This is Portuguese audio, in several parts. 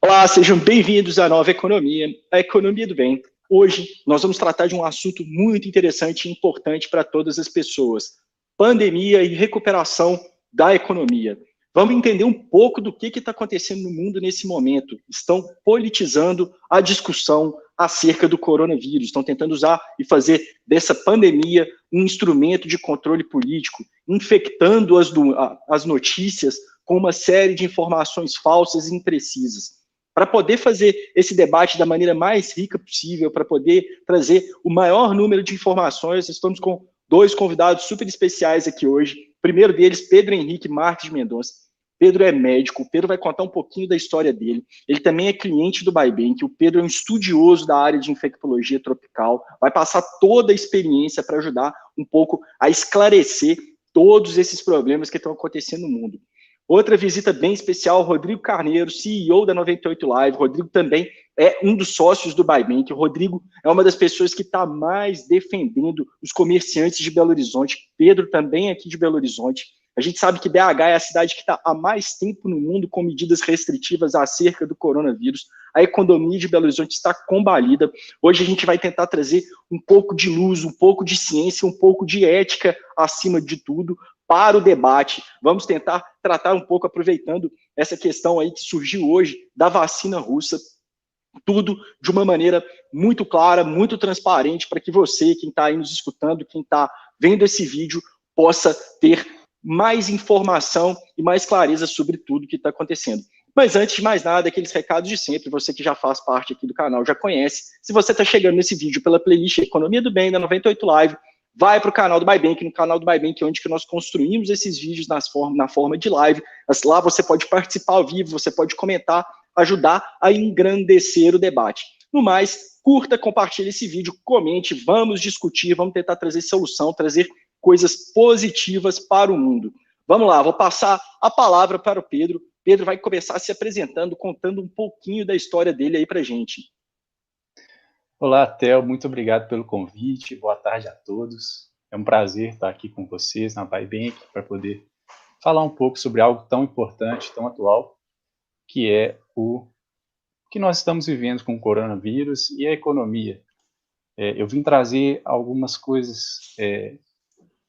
Olá, sejam bem-vindos à Nova Economia, a economia do bem. Hoje nós vamos tratar de um assunto muito interessante e importante para todas as pessoas: pandemia e recuperação da economia. Vamos entender um pouco do que está acontecendo no mundo nesse momento. Estão politizando a discussão acerca do coronavírus, estão tentando usar e fazer dessa pandemia um instrumento de controle político, infectando as notícias com uma série de informações falsas e imprecisas. Para poder fazer esse debate da maneira mais rica possível, para poder trazer o maior número de informações, estamos com dois convidados super especiais aqui hoje. O primeiro deles, Pedro Henrique Marques de Mendonça. Pedro é médico, o Pedro vai contar um pouquinho da história dele. Ele também é cliente do Biobank, o Pedro é um estudioso da área de infectologia tropical, vai passar toda a experiência para ajudar um pouco a esclarecer todos esses problemas que estão acontecendo no mundo. Outra visita bem especial, Rodrigo Carneiro, CEO da 98 Live. Rodrigo também é um dos sócios do Biobank. O Rodrigo é uma das pessoas que está mais defendendo os comerciantes de Belo Horizonte. Pedro também é aqui de Belo Horizonte. A gente sabe que BH é a cidade que está há mais tempo no mundo com medidas restritivas acerca do coronavírus. A economia de Belo Horizonte está combalida. Hoje a gente vai tentar trazer um pouco de luz, um pouco de ciência, um pouco de ética acima de tudo para o debate. Vamos tentar tratar um pouco, aproveitando essa questão aí que surgiu hoje da vacina russa, tudo de uma maneira muito clara, muito transparente, para que você, quem está aí nos escutando, quem está vendo esse vídeo, possa ter mais informação e mais clareza sobre tudo que está acontecendo. Mas antes de mais nada, aqueles recados de sempre, você que já faz parte aqui do canal, já conhece. Se você está chegando nesse vídeo pela playlist Economia do Bem, da 98 Live, vai para o canal do Biobank, no canal do Biobank, onde que nós construímos esses vídeos na forma de live. Lá você pode participar ao vivo, você pode comentar, ajudar a engrandecer o debate. No mais, curta, compartilhe esse vídeo, comente, vamos discutir, vamos tentar trazer solução, trazer coisas positivas para o mundo. Vamos lá, vou passar a palavra para o Pedro. Pedro vai começar se apresentando, contando um pouquinho da história dele aí para a gente. Olá, Theo, muito obrigado pelo convite, boa tarde a todos. É um prazer estar aqui com vocês na Biobank para poder falar um pouco sobre algo tão importante, tão atual, que é o que nós estamos vivendo com o coronavírus e a economia. Eu vim trazer algumas coisas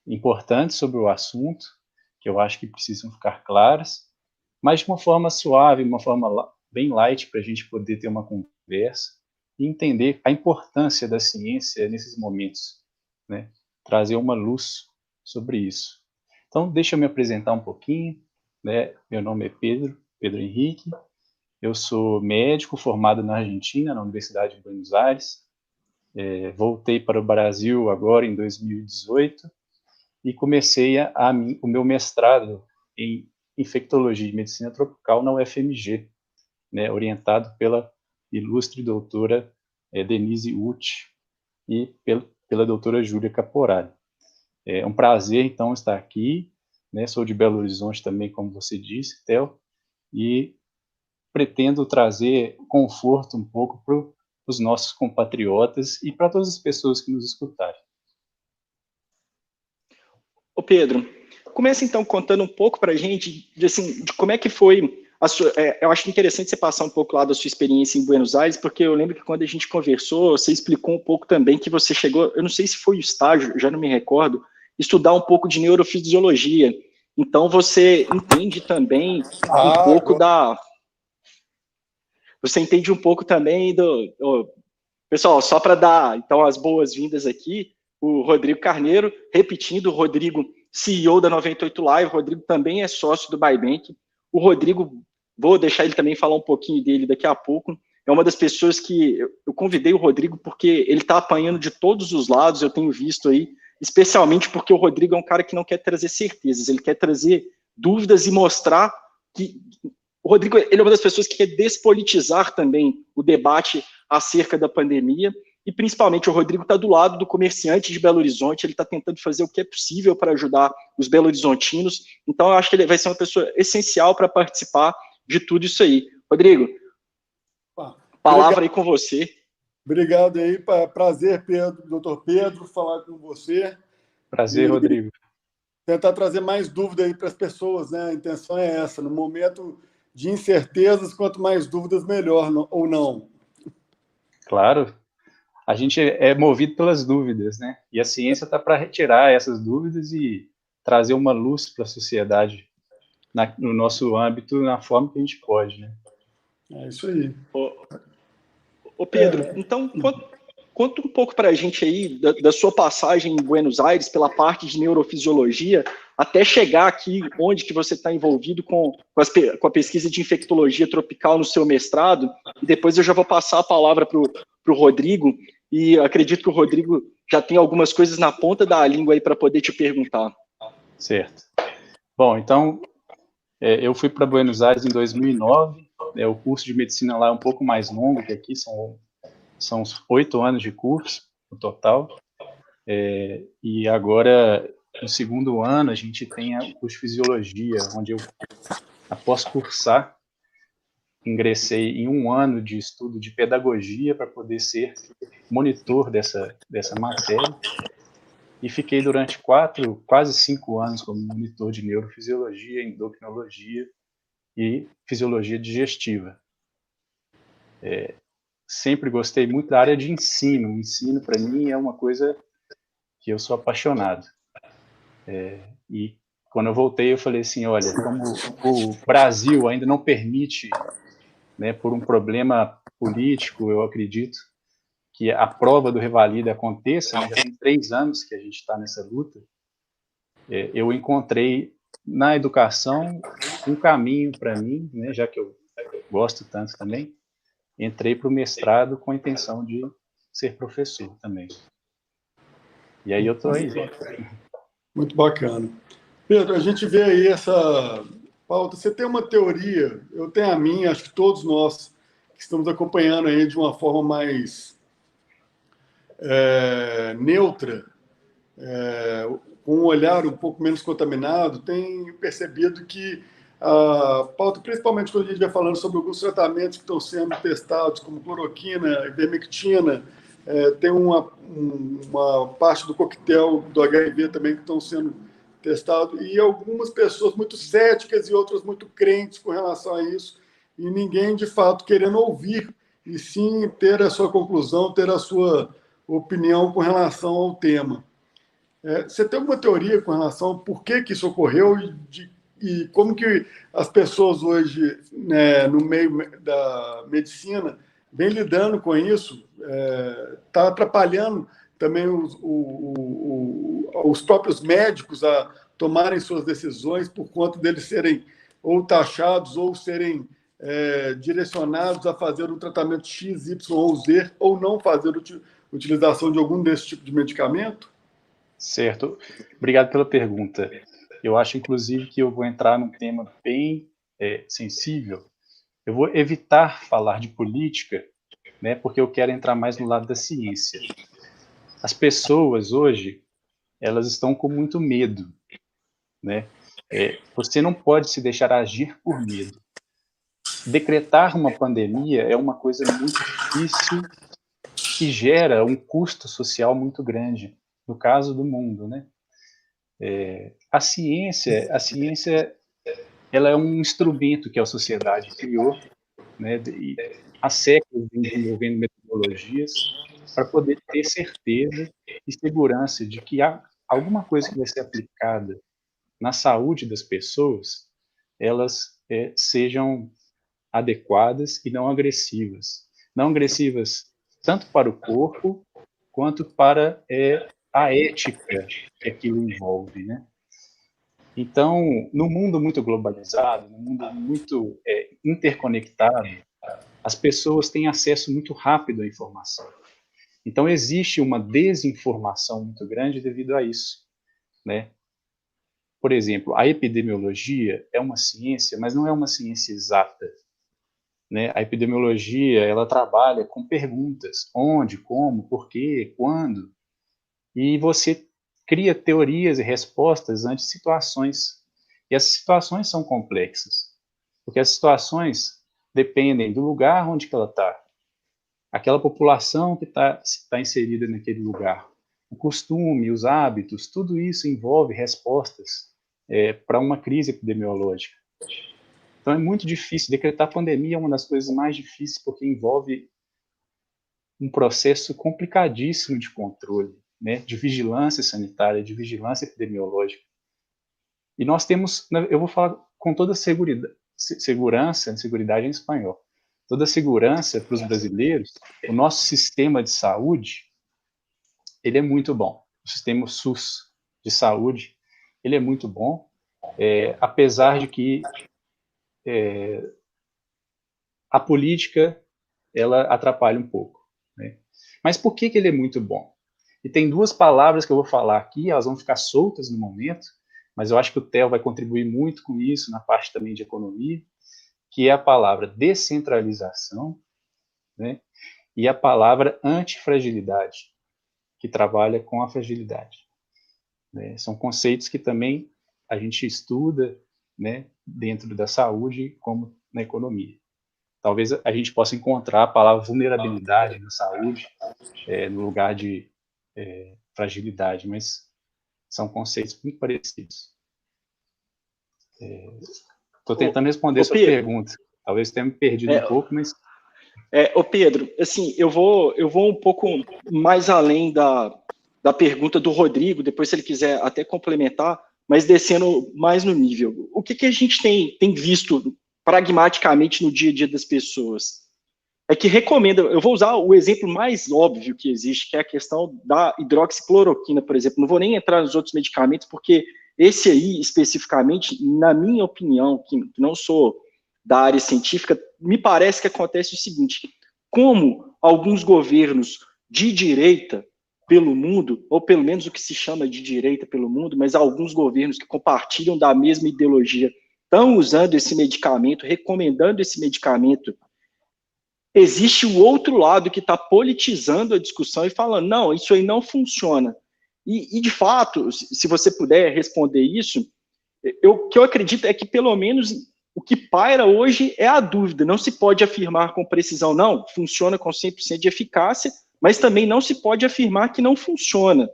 importantes sobre o assunto, que eu acho que precisam ficar claras, mas de uma forma suave, uma forma bem light, para a gente poder ter uma conversa e entender a importância da ciência nesses momentos, né? Trazer uma luz sobre isso. Então, deixa eu me apresentar um pouquinho, né? Meu nome é Pedro Henrique, eu sou médico formado na Argentina, na Universidade de Buenos Aires, voltei para o Brasil agora em 2018 e comecei o meu mestrado em infectologia e medicina tropical na UFMG, né? Orientado pela ilustre doutora Denise Uth e pela doutora Júlia Caporali. É um prazer, então, estar aqui, né? Sou de Belo Horizonte também, como você disse, Theo, e pretendo trazer conforto um pouco para os nossos compatriotas e para todas as pessoas que nos escutarem. Ô Pedro, começa então contando um pouco para a gente de como é que foi a sua. Eu acho interessante você passar um pouco lá da sua experiência em Buenos Aires, porque eu lembro que quando a gente conversou, você explicou um pouco também que você chegou, eu não sei se foi o estágio, já não me recordo, estudar um pouco de neurofisiologia. Então você entende também um pouco da. Você entende um pouco também do. Pessoal, só para dar então as boas-vindas aqui, o Rodrigo Carneiro, repetindo, o Rodrigo, CEO da 98 Live, o Rodrigo também é sócio do Biobank. O Rodrigo, vou deixar ele também falar um pouquinho dele daqui a pouco, é uma das pessoas que eu convidei o Rodrigo porque ele está apanhando de todos os lados, eu tenho visto aí, especialmente porque o Rodrigo é um cara que não quer trazer certezas, ele quer trazer dúvidas e mostrar que o Rodrigo, ele é uma das pessoas que quer despolitizar também o debate acerca da pandemia, e principalmente o Rodrigo está do lado do comerciante de Belo Horizonte, ele está tentando fazer o que é possível para ajudar os belo-horizontinos, então eu acho que ele vai ser uma pessoa essencial para participar de tudo isso aí. Rodrigo, palavra aí com você. Obrigado aí, prazer, Pedro, doutor Pedro, falar com você. Prazer, Rodrigo. Tentar trazer mais dúvida aí para as pessoas, né? A intenção é essa, no momento de incertezas, quanto mais dúvidas, melhor, ou não? Claro, a gente é movido pelas dúvidas, né? E a ciência está para retirar essas dúvidas e trazer uma luz para a sociedade no nosso âmbito, na forma que a gente pode, né? É isso aí. Ô Pedro, então conta um pouco para a gente aí da sua passagem em Buenos Aires pela parte de neurofisiologia até chegar aqui onde que você está envolvido com a pesquisa de infectologia tropical no seu mestrado, e depois eu já vou passar a palavra para o Rodrigo, e acredito que o Rodrigo já tem algumas coisas na ponta da língua aí para poder te perguntar. Certo. Bom, então, eu fui para Buenos Aires em 2009, o curso de medicina lá é um pouco mais longo que aqui, são 8 anos de curso no total, e agora, no segundo ano, a gente tem o curso de fisiologia, onde eu, após cursar, ingressei em 1 ano de estudo de pedagogia para poder ser monitor dessa matéria, e fiquei durante quase 5 anos como monitor de neurofisiologia, endocrinologia e fisiologia digestiva. Sempre gostei muito da área de ensino. O ensino, para mim, é uma coisa que eu sou apaixonado. E quando eu voltei, eu falei assim, olha, como o Brasil ainda não permite, né, por um problema político, eu acredito, que a prova do Revalida aconteça, né, já tem 3 anos que a gente está nessa luta, eu encontrei na educação um caminho para mim, né, já que eu gosto tanto também, entrei para o mestrado com a intenção de ser professor também. E aí eu estou aí. Muito bacana. Pedro, a gente vê aí essa pauta. Você tem uma teoria, eu tenho a minha, acho que todos nós que estamos acompanhando aí de uma forma mais neutra, com um olhar um pouco menos contaminado, tem percebido que a pauta, principalmente quando a gente vai falando sobre alguns tratamentos que estão sendo testados, como cloroquina, ivermectina, tem uma parte do coquetel do HIV também que estão sendo testados, e algumas pessoas muito céticas e outras muito crentes com relação a isso, e ninguém, de fato, querendo ouvir, e sim ter a sua conclusão, ter a sua opinião com relação ao tema. Você tem alguma teoria com relação ao porquê que isso ocorreu e como que as pessoas hoje, né, no meio da medicina, vêm lidando com isso? Está atrapalhando também os próprios médicos a tomarem suas decisões por conta deles serem ou taxados ou serem direcionados a fazer um tratamento X, Y ou Z, ou não fazer utilização de algum desse tipo de medicamento? Certo. Obrigado pela pergunta. Eu acho, inclusive, que eu vou entrar num tema bem sensível. Eu vou evitar falar de política, né, porque eu quero entrar mais no lado da ciência. As pessoas hoje, elas estão com muito medo, né? Você não pode se deixar agir por medo. Decretar uma pandemia é uma coisa muito difícil, que gera um custo social muito grande, no caso do mundo, né? A ciência, ela é um instrumento que a sociedade criou, né? E há séculos vem desenvolvendo metodologias para poder ter certeza e segurança de que há alguma coisa que vai ser aplicada na saúde das pessoas, elas sejam adequadas e não agressivas. Não agressivas tanto para o corpo, quanto para a ética que aquilo envolve, né? Então, no mundo muito globalizado, no mundo muito interconectado, as pessoas têm acesso muito rápido à informação. Então, existe uma desinformação muito grande devido a isso, né? Por exemplo, a epidemiologia é uma ciência, mas não é uma ciência exata, né? A epidemiologia, ela trabalha com perguntas: onde, como, por quê, quando, e você cria teorias e respostas ante situações. E as situações são complexas, porque as situações dependem do lugar onde que ela está, aquela população que está inserida naquele lugar, o costume, os hábitos, tudo isso envolve respostas para uma crise epidemiológica. Então é muito difícil. Decretar pandemia é uma das coisas mais difíceis, porque envolve um processo complicadíssimo de controle, né, de vigilância sanitária, de vigilância epidemiológica. E nós temos, eu vou falar com toda segurança em espanhol, toda segurança para os brasileiros, o nosso sistema de saúde, ele é muito bom. O sistema SUS de saúde, ele é muito bom, apesar de que a política, ela atrapalha um pouco, né? Mas por que ele é muito bom? E tem duas palavras que eu vou falar aqui, elas vão ficar soltas no momento, mas eu acho que o Theo vai contribuir muito com isso, na parte também de economia, que é a palavra descentralização, né, e a palavra antifragilidade, que trabalha com a fragilidade, né? São conceitos que também a gente estuda, né, dentro da saúde como na economia. Talvez a gente possa encontrar a palavra vulnerabilidade na saúde, no lugar de fragilidade, mas são conceitos muito parecidos. Estou tentando responder a sua pergunta. Talvez tenha me perdido um pouco, mas... Ô Pedro, assim, eu vou um pouco mais além da pergunta do Rodrigo, depois se ele quiser até complementar, mas descendo mais no nível. O que a gente tem visto pragmaticamente no dia a dia das pessoas? É que recomenda, eu vou usar o exemplo mais óbvio que existe, que é a questão da hidroxicloroquina, por exemplo. Não vou nem entrar nos outros medicamentos, porque esse aí, especificamente, na minha opinião, que não sou da área científica, me parece que acontece o seguinte: como alguns governos de direita pelo mundo, ou pelo menos o que se chama de direita pelo mundo, mas alguns governos que compartilham da mesma ideologia, estão usando esse medicamento, recomendando esse medicamento, existe o outro lado que está politizando a discussão e falando, não, isso aí não funciona. E de fato, se você puder responder isso, o que eu acredito é que, pelo menos, o que paira hoje é a dúvida. Não se pode afirmar com precisão, não, funciona com 100% de eficácia, mas também não se pode afirmar que não funciona.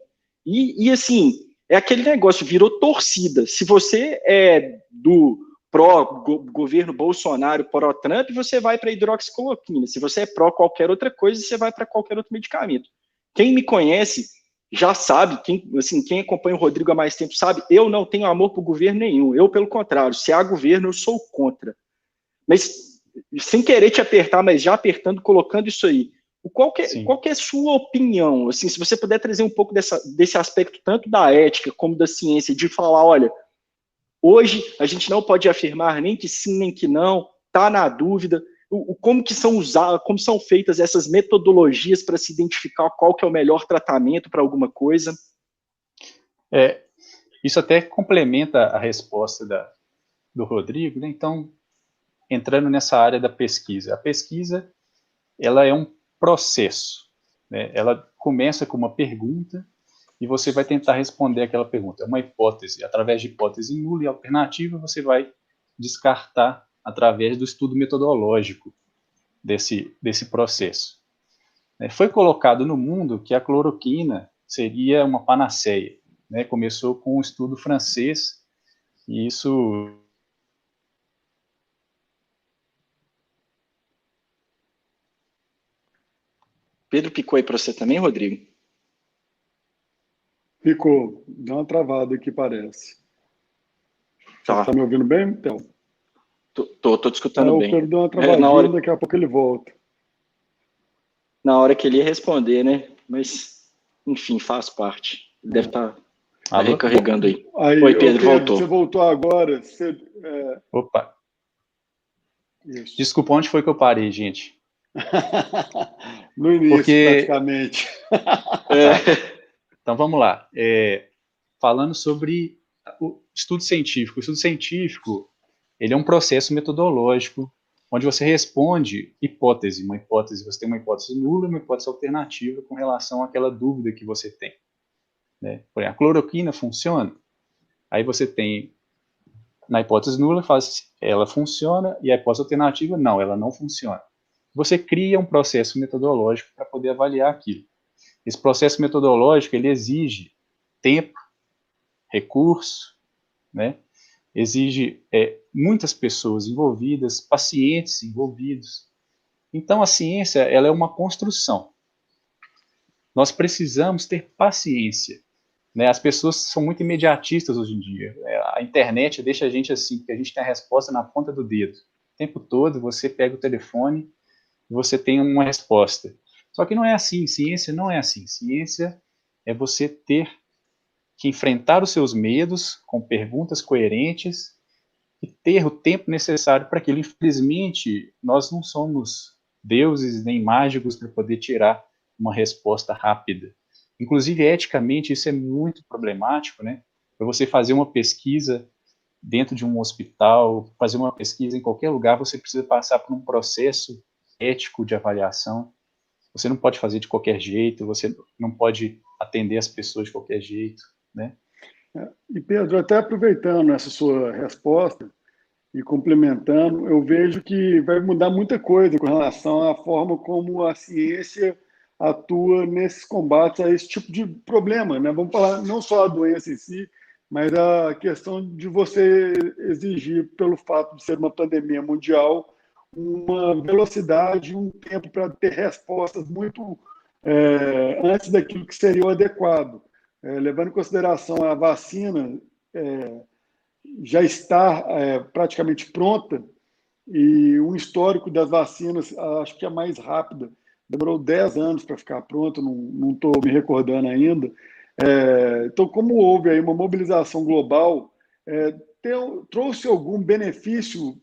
E assim, é aquele negócio, virou torcida. Se você é do pró-governo Bolsonaro, pró-Trump, você vai para a hidroxicloroquina. Se você é pró qualquer outra coisa, você vai para qualquer outro medicamento. Quem me conhece já sabe, quem acompanha o Rodrigo há mais tempo sabe, eu não tenho amor por governo nenhum. Eu, pelo contrário, se há governo, eu sou contra. Mas, sem querer te apertar, mas já apertando, colocando isso aí, qual que é a sua opinião? Assim, se você puder trazer um pouco desse aspecto, tanto da ética como da ciência, de falar, olha, hoje a gente não pode afirmar nem que sim, nem que não, está na dúvida. Como que são usadas, como são feitas essas metodologias para se identificar qual que é o melhor tratamento para alguma coisa? Isso até complementa a resposta do Rodrigo, né? Então, entrando nessa área da pesquisa. A pesquisa, ela é um processo, né? Ela começa com uma pergunta e você vai tentar responder aquela pergunta. É uma hipótese. Através de hipótese nula e alternativa, você vai descartar através do estudo metodológico desse processo. Foi colocado no mundo que a cloroquina seria uma panaceia, né? Começou com um estudo francês, e isso... Pedro picou aí para você também, Rodrigo? Ficou. Dá uma travada aqui, parece. Tá. Você está me ouvindo bem, então? Tô te escutando bem. O Pedro deu uma travadinha, daqui a pouco ele volta. Na hora que ele ia responder, né? Mas, enfim, faz parte. Ele deve estar recarregando aí. Oi, Pedro, voltou. Você voltou agora. Opa. Isso. Desculpa, onde foi que eu parei, gente? No início, praticamente. Então, vamos lá. Falando sobre o estudo científico. O estudo científico, ele é um processo metodológico onde você responde hipótese. Uma hipótese, você tem uma hipótese nula e uma hipótese alternativa com relação àquela dúvida que você tem, né? Por exemplo, a cloroquina funciona? Aí você tem, na hipótese nula, ela funciona, e a hipótese alternativa, não, ela não funciona. Você cria um processo metodológico para poder avaliar aquilo. Esse processo metodológico, ele exige tempo, recurso, né? Exige muitas pessoas envolvidas, pacientes envolvidos. Então, a ciência, ela é uma construção. Nós precisamos ter paciência, né? As pessoas são muito imediatistas hoje em dia. A internet deixa a gente assim, que a gente tem a resposta na ponta do dedo. O tempo todo você pega o telefone e você tem uma resposta. Só que não é assim, ciência não é assim. Ciência é você ter que enfrentar os seus medos com perguntas coerentes e ter o tempo necessário para aquilo. Infelizmente, nós não somos deuses nem mágicos para poder tirar uma resposta rápida. Inclusive, eticamente, isso é muito problemático, né? Para você fazer uma pesquisa dentro de um hospital, fazer uma pesquisa em qualquer lugar, você precisa passar por um processo ético de avaliação. Você não pode fazer de qualquer jeito, você não pode atender as pessoas de qualquer jeito, né? E Pedro, até aproveitando essa sua resposta e complementando, eu vejo que vai mudar muita coisa com relação à forma como a ciência atua nesses combates a esse tipo de problema, né? Vamos falar não só a doença em si, mas a questão de você exigir, pelo fato de ser uma pandemia mundial, uma velocidade, um tempo para ter respostas muito antes daquilo que seria o adequado. Levando em consideração a vacina já está praticamente pronta e um histórico das vacinas, acho que a mais rápida, demorou 10 anos para ficar pronta, não estou me recordando ainda. Então, como houve aí uma mobilização global, trouxe algum benefício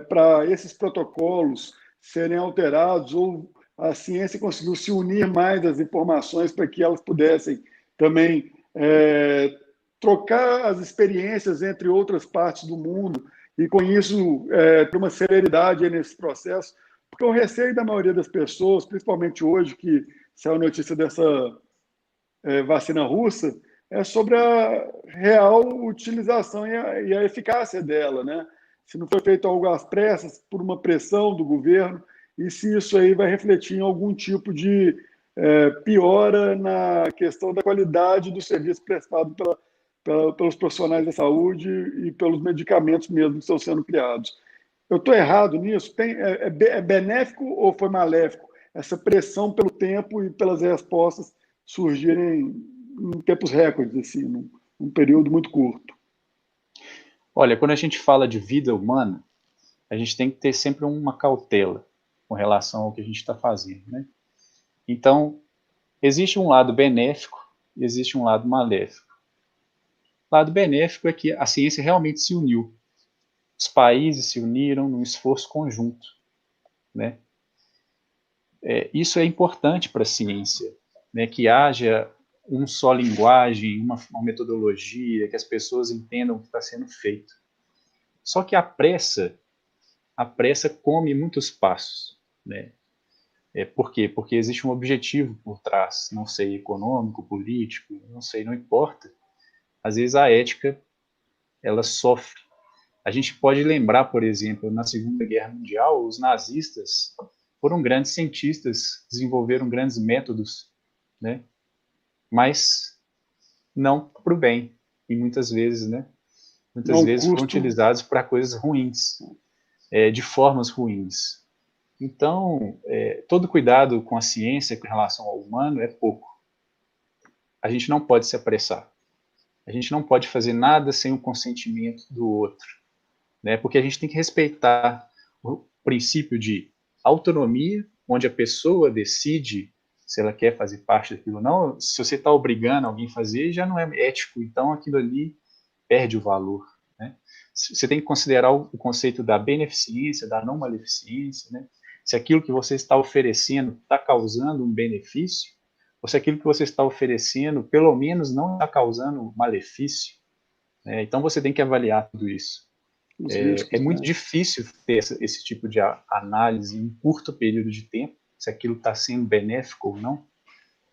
para esses protocolos serem alterados ou a ciência conseguiu se unir mais às informações para que elas pudessem também trocar as experiências entre outras partes do mundo e, com isso, ter uma celeridade nesse processo? Porque o receio da maioria das pessoas, principalmente hoje que saiu a notícia dessa vacina russa, é sobre a real utilização e a eficácia dela, né? Se não foi feito algo às pressas, por uma pressão do governo, e se isso aí vai refletir em algum tipo de piora na questão da qualidade do serviço prestado pelos profissionais da saúde e pelos medicamentos mesmo que estão sendo criados. Eu estou errado nisso? É benéfico ou foi maléfico essa pressão pelo tempo e pelas respostas surgirem em tempos recordes, assim, num período muito curto? Olha, quando a gente fala de vida humana, a gente tem que ter sempre uma cautela com relação ao que a gente está fazendo, né? Então, existe um lado benéfico e existe um lado maléfico. O lado benéfico é que a ciência realmente se uniu. Os países se uniram num esforço conjunto, né? Isso é importante para a ciência, né? Que haja uma só linguagem, uma metodologia, que as pessoas entendam o que está sendo feito. Só que a pressa come muitos passos, né? Por quê? Porque existe um objetivo por trás, não sei, econômico, político, não sei, não importa. Às vezes a ética, ela sofre. A gente pode lembrar, por exemplo, na Segunda Guerra Mundial, os nazistas foram grandes cientistas, desenvolveram grandes métodos, né? Mas não para o bem, e muitas vezes, né? Muitas Não vezes foram custo. utilizados para coisas ruins, de formas ruins. Então, todo cuidado com a ciência com relação ao humano é pouco. A gente não pode se apressar. A gente não pode fazer nada sem o consentimento do outro, né? Porque a gente tem que respeitar o princípio de autonomia, onde a pessoa decide se ela quer fazer parte daquilo ou não. Se você está obrigando alguém a fazer, já não é ético, então aquilo ali perde o valor, né? Você tem que considerar o conceito da beneficência, da não maleficência, né? Se aquilo que você está oferecendo está causando um benefício, ou se aquilo que você está oferecendo, pelo menos, não está causando malefício, né? Então você tem que avaliar tudo isso. Os É riscos, muito né? difícil ter esse tipo de análise em um curto período de tempo, se aquilo está sendo benéfico ou não,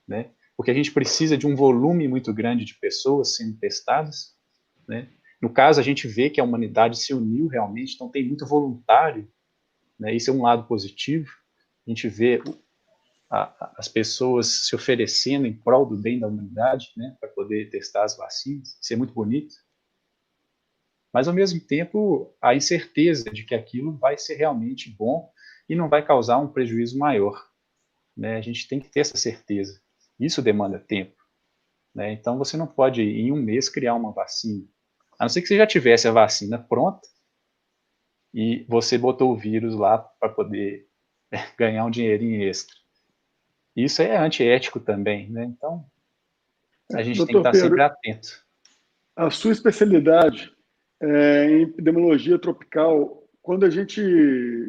né? Porque a gente precisa de um volume muito grande de pessoas sendo testadas, né? No caso, a gente vê que a humanidade se uniu realmente, então tem muito voluntário, né? Isso é um lado positivo. A gente vê as pessoas se oferecendo em prol do bem da humanidade, né? Para poder testar as vacinas. Isso é muito bonito. mas ao mesmo tempo a incerteza de que aquilo vai ser realmente bom e não vai causar um prejuízo maior, né? A gente tem que ter essa certeza. Isso demanda tempo, né? Então você não pode em um mês criar uma vacina, a não ser que você já tivesse a vacina pronta e você botou o vírus lá para poder ganhar um dinheirinho extra. Isso é antiético também, né? Então a gente tem que Doutor estar sempre Pedro, atento. a sua especialidade é em epidemiologia tropical. Quando a gente,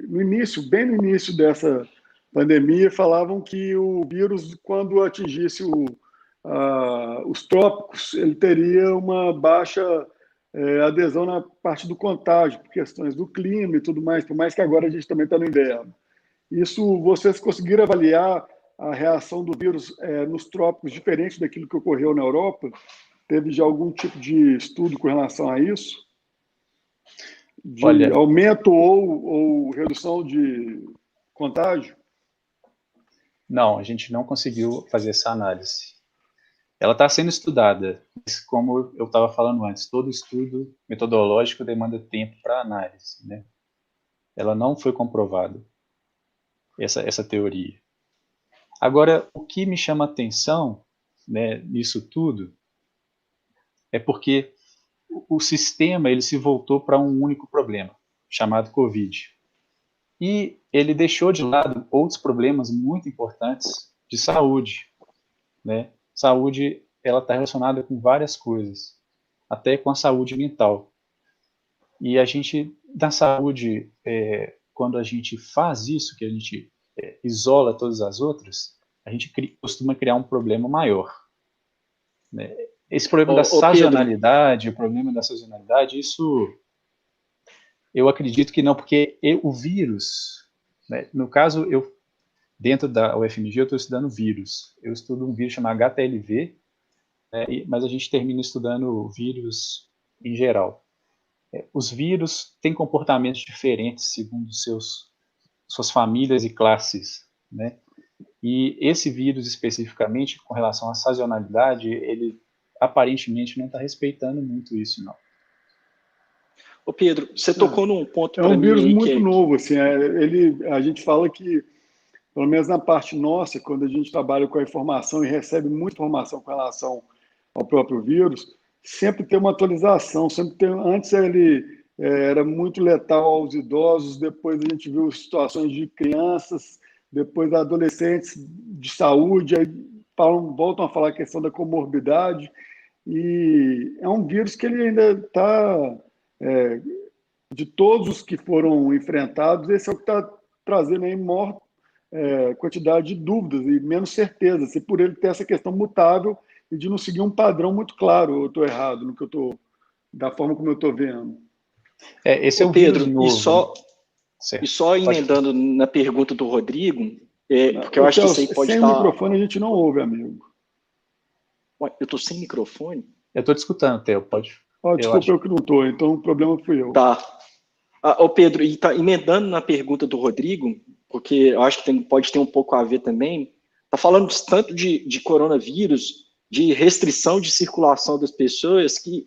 no início, bem no início dessa pandemia, falavam que o vírus, quando atingisse os trópicos, ele teria uma baixa adesão na parte do contágio, por questões do clima e tudo mais, por mais que agora a gente também está no inverno. Isso, vocês conseguiram avaliar a reação do vírus nos trópicos, diferente daquilo que ocorreu na Europa? Teve já algum tipo de estudo com relação a isso? De Olha, aumento ou redução de contágio? não, a gente não conseguiu fazer essa análise. Ela está sendo estudada, mas como eu estava falando antes, todo estudo metodológico demanda tempo para análise, né? Ela não foi comprovada, essa teoria. Agora, o que me chama a atenção, né, nisso tudo é porque o sistema ele se voltou para um único problema, chamado Covid. E ele deixou de lado outros problemas muito importantes de saúde, né? Saúde, ela está relacionada com várias coisas, até com a saúde mental. E a gente, da saúde, quando a gente faz isso, que a gente isola todas as outras, a gente costuma criar um problema maior, né? Esse problema da Pedro, sazonalidade, o problema da sazonalidade, isso eu acredito que não, porque o vírus, né, no caso, dentro da UFMG, eu estou estudando vírus. Eu estudo um vírus chamado HTLV, né, mas a gente termina estudando vírus em geral. Os vírus têm comportamentos diferentes segundo suas famílias e classes, né? E esse vírus especificamente, com relação à sazonalidade, ele aparentemente não está respeitando muito isso, não. Pedro, você tocou num ponto É para um mim vírus aí muito novo, assim, a gente fala que, pelo menos na parte nossa, quando a gente trabalha com a informação e recebe muita informação com relação ao próprio vírus, sempre tem uma atualização, sempre tem, antes ele era muito letal aos idosos, depois a gente viu situações de crianças, depois adolescentes de saúde, aí voltam a falar a questão da comorbidade, e é um vírus que ele ainda está, de todos os que foram enfrentados, esse é o que está trazendo aí maior quantidade de dúvidas e menos certeza, se por ele ter essa questão mutável e de não seguir um padrão muito claro, eu estou errado no que eu estou, da forma como eu estou vendo. Esse é um vírus Pedro, novo, né? e Certo. só emendando na pergunta do Rodrigo, porque eu Ô, acho que Theo, isso aí pode sem o estar. microfone a gente não ouve, amigo. Ué, eu estou sem microfone? Eu estou te escutando, Theo, pode. Eu Desculpa, acho. eu que não estou, então o problema fui eu. Tá. Pedro, e tá emendando na pergunta do Rodrigo, porque eu acho que pode ter um pouco a ver também. Tá falando tanto de coronavírus, de restrição de circulação das pessoas, que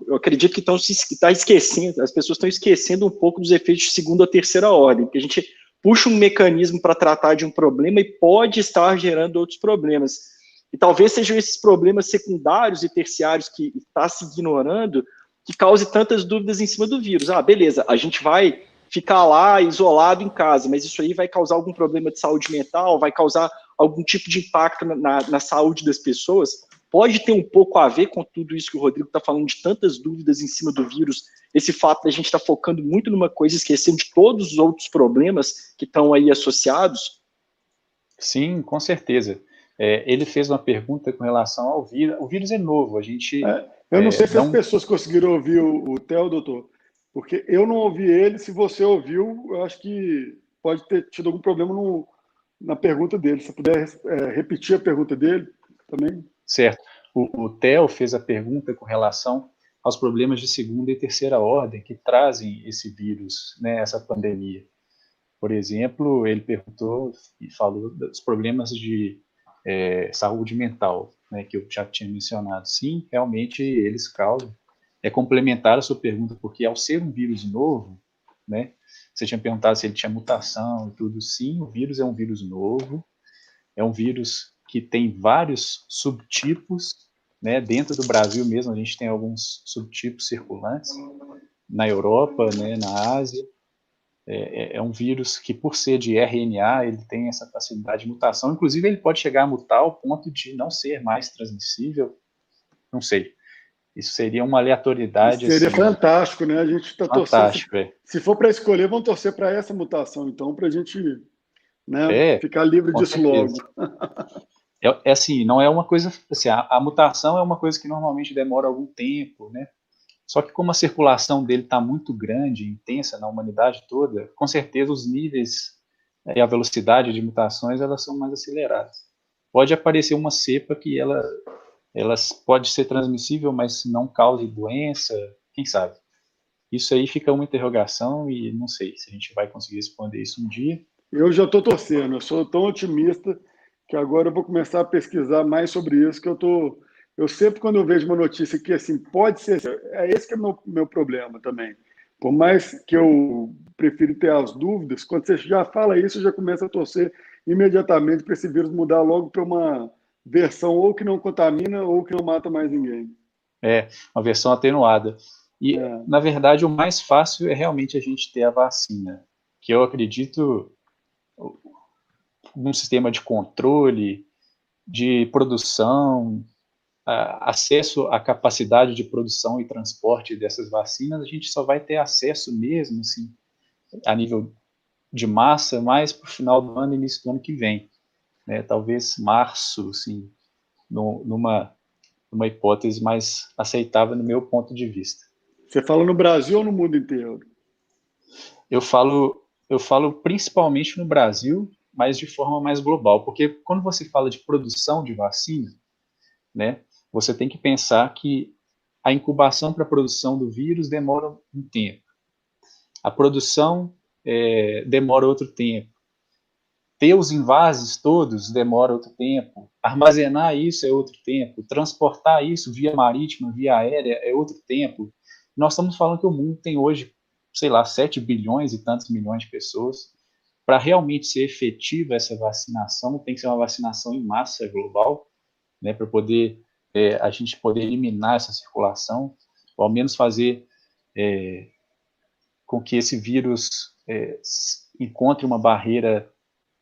eu acredito que estão tá esquecendo, as pessoas estão esquecendo um pouco dos efeitos de segunda ou terceira ordem, porque a gente puxa um mecanismo para tratar de um problema e pode estar gerando outros problemas. E talvez sejam esses problemas secundários e terciários que está se ignorando que cause tantas dúvidas em cima do vírus. Beleza, a gente vai ficar lá isolado em casa, mas isso aí vai causar algum problema de saúde mental, vai causar algum tipo de impacto na saúde das pessoas? Pode ter um pouco a ver com tudo isso que o Rodrigo está falando, de tantas dúvidas em cima do vírus, esse fato da gente estar focando muito numa coisa, esquecendo de todos os outros problemas que estão aí associados? Sim, com certeza. Ele fez uma pergunta com relação ao vírus. O vírus é novo, a gente Eu não sei se dá as pessoas conseguiram ouvir o Theo, doutor, porque eu não ouvi ele. Se você ouviu, eu acho que pode ter tido algum problema na pergunta dele. Se puder repetir a pergunta dele também. certo. O Theo fez a pergunta com relação aos problemas de segunda e terceira ordem que trazem esse vírus, né, essa pandemia. Por exemplo, ele perguntou e falou dos problemas de saúde mental, né, que eu já tinha mencionado. Sim, realmente eles causam. é complementar a sua pergunta, porque ao ser um vírus novo, né, você tinha perguntado se ele tinha mutação e tudo. Sim, o vírus é um vírus novo, é um vírus que tem vários subtipos, né, dentro do Brasil mesmo a gente tem alguns subtipos circulantes, na Europa, né, na Ásia. É um vírus que, por ser de RNA, ele tem essa facilidade de mutação. Inclusive, ele pode chegar a mutar ao ponto de não ser mais transmissível. Não sei. Isso seria uma aleatoriedade, Seria assim, fantástico, né? A gente está torcendo. fantástico. Se for para escolher, vamos torcer para essa mutação, então, para a gente, né, É, ficar livre com disso certeza. logo. É assim, não é uma coisa... Assim, a mutação é uma coisa que normalmente demora algum tempo, né? Só que como a circulação dele está muito grande, intensa na humanidade toda, com certeza os níveis e a velocidade de mutações elas são mais aceleradas. Pode aparecer uma cepa que ela pode ser transmissível, mas não cause doença, quem sabe? Isso aí fica uma interrogação e não sei se a gente vai conseguir responder isso um dia. Eu já estou torcendo, eu sou tão otimista que agora eu vou começar a pesquisar mais sobre isso, que eu sempre, quando eu vejo uma notícia que, assim, pode ser... É esse que é o meu problema também. Por mais que eu prefiro ter as dúvidas, quando você já fala isso, eu já começo a torcer imediatamente para esse vírus mudar logo para uma versão ou que não contamina ou que não mata mais ninguém. É uma versão atenuada. E, É. na verdade, o mais fácil é realmente a gente ter a vacina, que eu acredito num sistema de controle, de produção, acesso à capacidade de produção e transporte dessas vacinas, a gente só vai ter acesso mesmo, assim, a nível de massa, mais para o final do ano e início do ano que vem, né? Talvez março, assim, numa hipótese mais aceitável no meu ponto de vista. Você fala no Brasil ou no mundo inteiro? Eu falo principalmente no Brasil, mas de forma mais global, porque quando você fala de produção de vacina, né, você tem que pensar que a incubação para a produção do vírus demora um tempo. A produção demora outro tempo. Ter os invases todos demora outro tempo. Armazenar isso é outro tempo. Transportar isso via marítima, via aérea é outro tempo. Nós estamos falando que o mundo tem hoje, sei lá, 7 bilhões e tantos milhões de pessoas. Para realmente ser efetiva essa vacinação, tem que ser uma vacinação em massa global, né, para poder a gente poder eliminar essa circulação, ou ao menos fazer com que esse vírus encontre uma barreira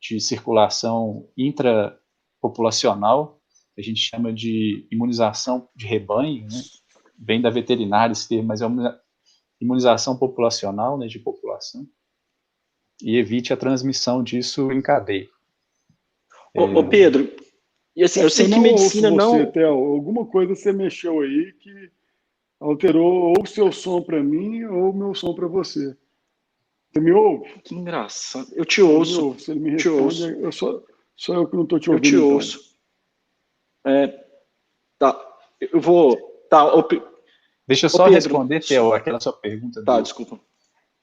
de circulação intrapopulacional, a gente chama de imunização de rebanho, né? Vem da veterinária esse termo, mas é uma imunização populacional, né, de população, e evite a transmissão disso em cadeia. Ô Pedro, e assim, eu sei Eu que não ouço medicina você, não... Theo. Alguma coisa você mexeu aí que alterou ou o seu som para mim ou o meu som para você. Você me ouve? Que engraçado. Eu te Ele me ouço, ouve. Se ele me te responde, ouço, só eu que não estou te eu te ouvindo, então. ouço. Tá, eu vou... Tá, Deixa eu ô só Pedro... responder, Theo, aquela sua pergunta Tá, desculpa.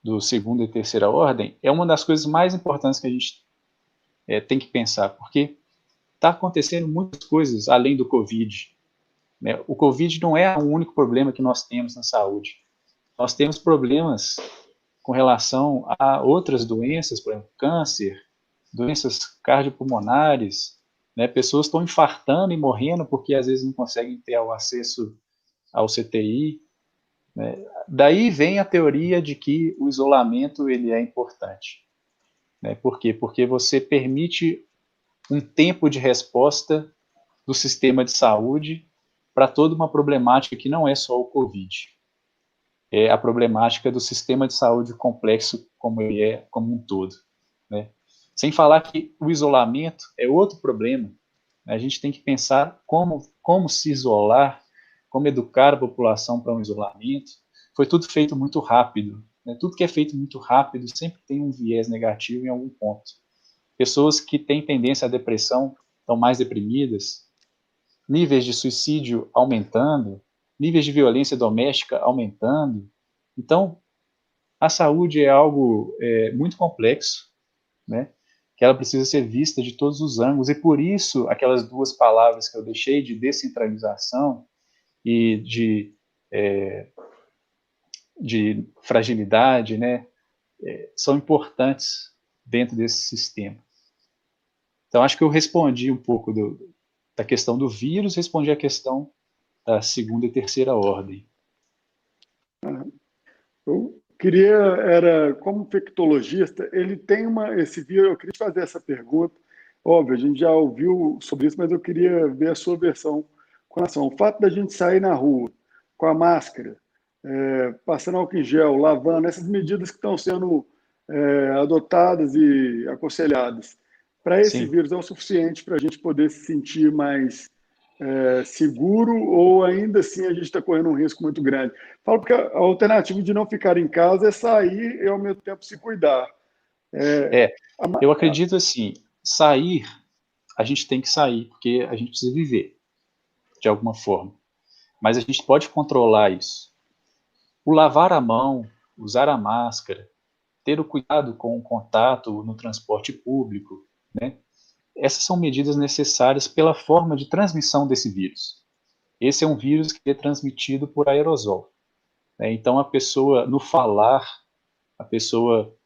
do segunda e terceira ordem, é uma das coisas mais importantes que a gente tem que pensar, porque está acontecendo muitas coisas além do Covid, né? O Covid não é o único problema que nós temos na saúde. Nós temos problemas com relação a outras doenças, por exemplo, câncer, doenças cardiopulmonares, né? Pessoas estão infartando e morrendo porque às vezes não conseguem ter o acesso ao CTI, né? Daí vem a teoria de que o isolamento ele é importante, né? Por quê? Porque você permite um tempo de resposta do sistema de saúde para toda uma problemática que não é só o Covid. É a problemática do sistema de saúde complexo como ele é como um todo, né? Sem falar que o isolamento é outro problema. A gente tem que pensar como se isolar, como educar a população para um isolamento. Foi tudo feito muito rápido, né? Tudo que é feito muito rápido sempre tem um viés negativo em algum ponto. Pessoas que têm tendência à depressão estão mais deprimidas, níveis de suicídio aumentando, níveis de violência doméstica aumentando. Então, a saúde é algo muito complexo, né? Que ela precisa ser vista de todos os ângulos, e por isso aquelas duas palavras que eu deixei de descentralização e de de fragilidade, né, são importantes dentro desse sistema. Então, acho que eu respondi um pouco da questão do vírus, respondi a questão da segunda e terceira ordem. Eu queria, como infectologista, ele tem esse vírus, eu queria te fazer essa pergunta. Óbvio, a gente já ouviu sobre isso, mas eu queria ver a sua versão com relação ao fato da gente sair na rua com a máscara, passando álcool em gel, lavando, essas medidas que estão sendo adotadas e aconselhadas. Para esse Sim. vírus é o suficiente para a gente poder se sentir mais seguro, ou ainda assim a gente está correndo um risco muito grande? Falo porque a alternativa de não ficar em casa é sair e ao mesmo tempo se cuidar. Eu acredito assim, sair, a gente tem que sair, porque a gente precisa viver, de alguma forma. Mas a gente pode controlar isso. O lavar a mão, usar a máscara, ter o cuidado com o contato no transporte público, né? Essas são medidas necessárias pela forma de transmissão desse vírus. Esse é um vírus que é transmitido por aerosol, né? Então, a pessoa, no falar, a pessoa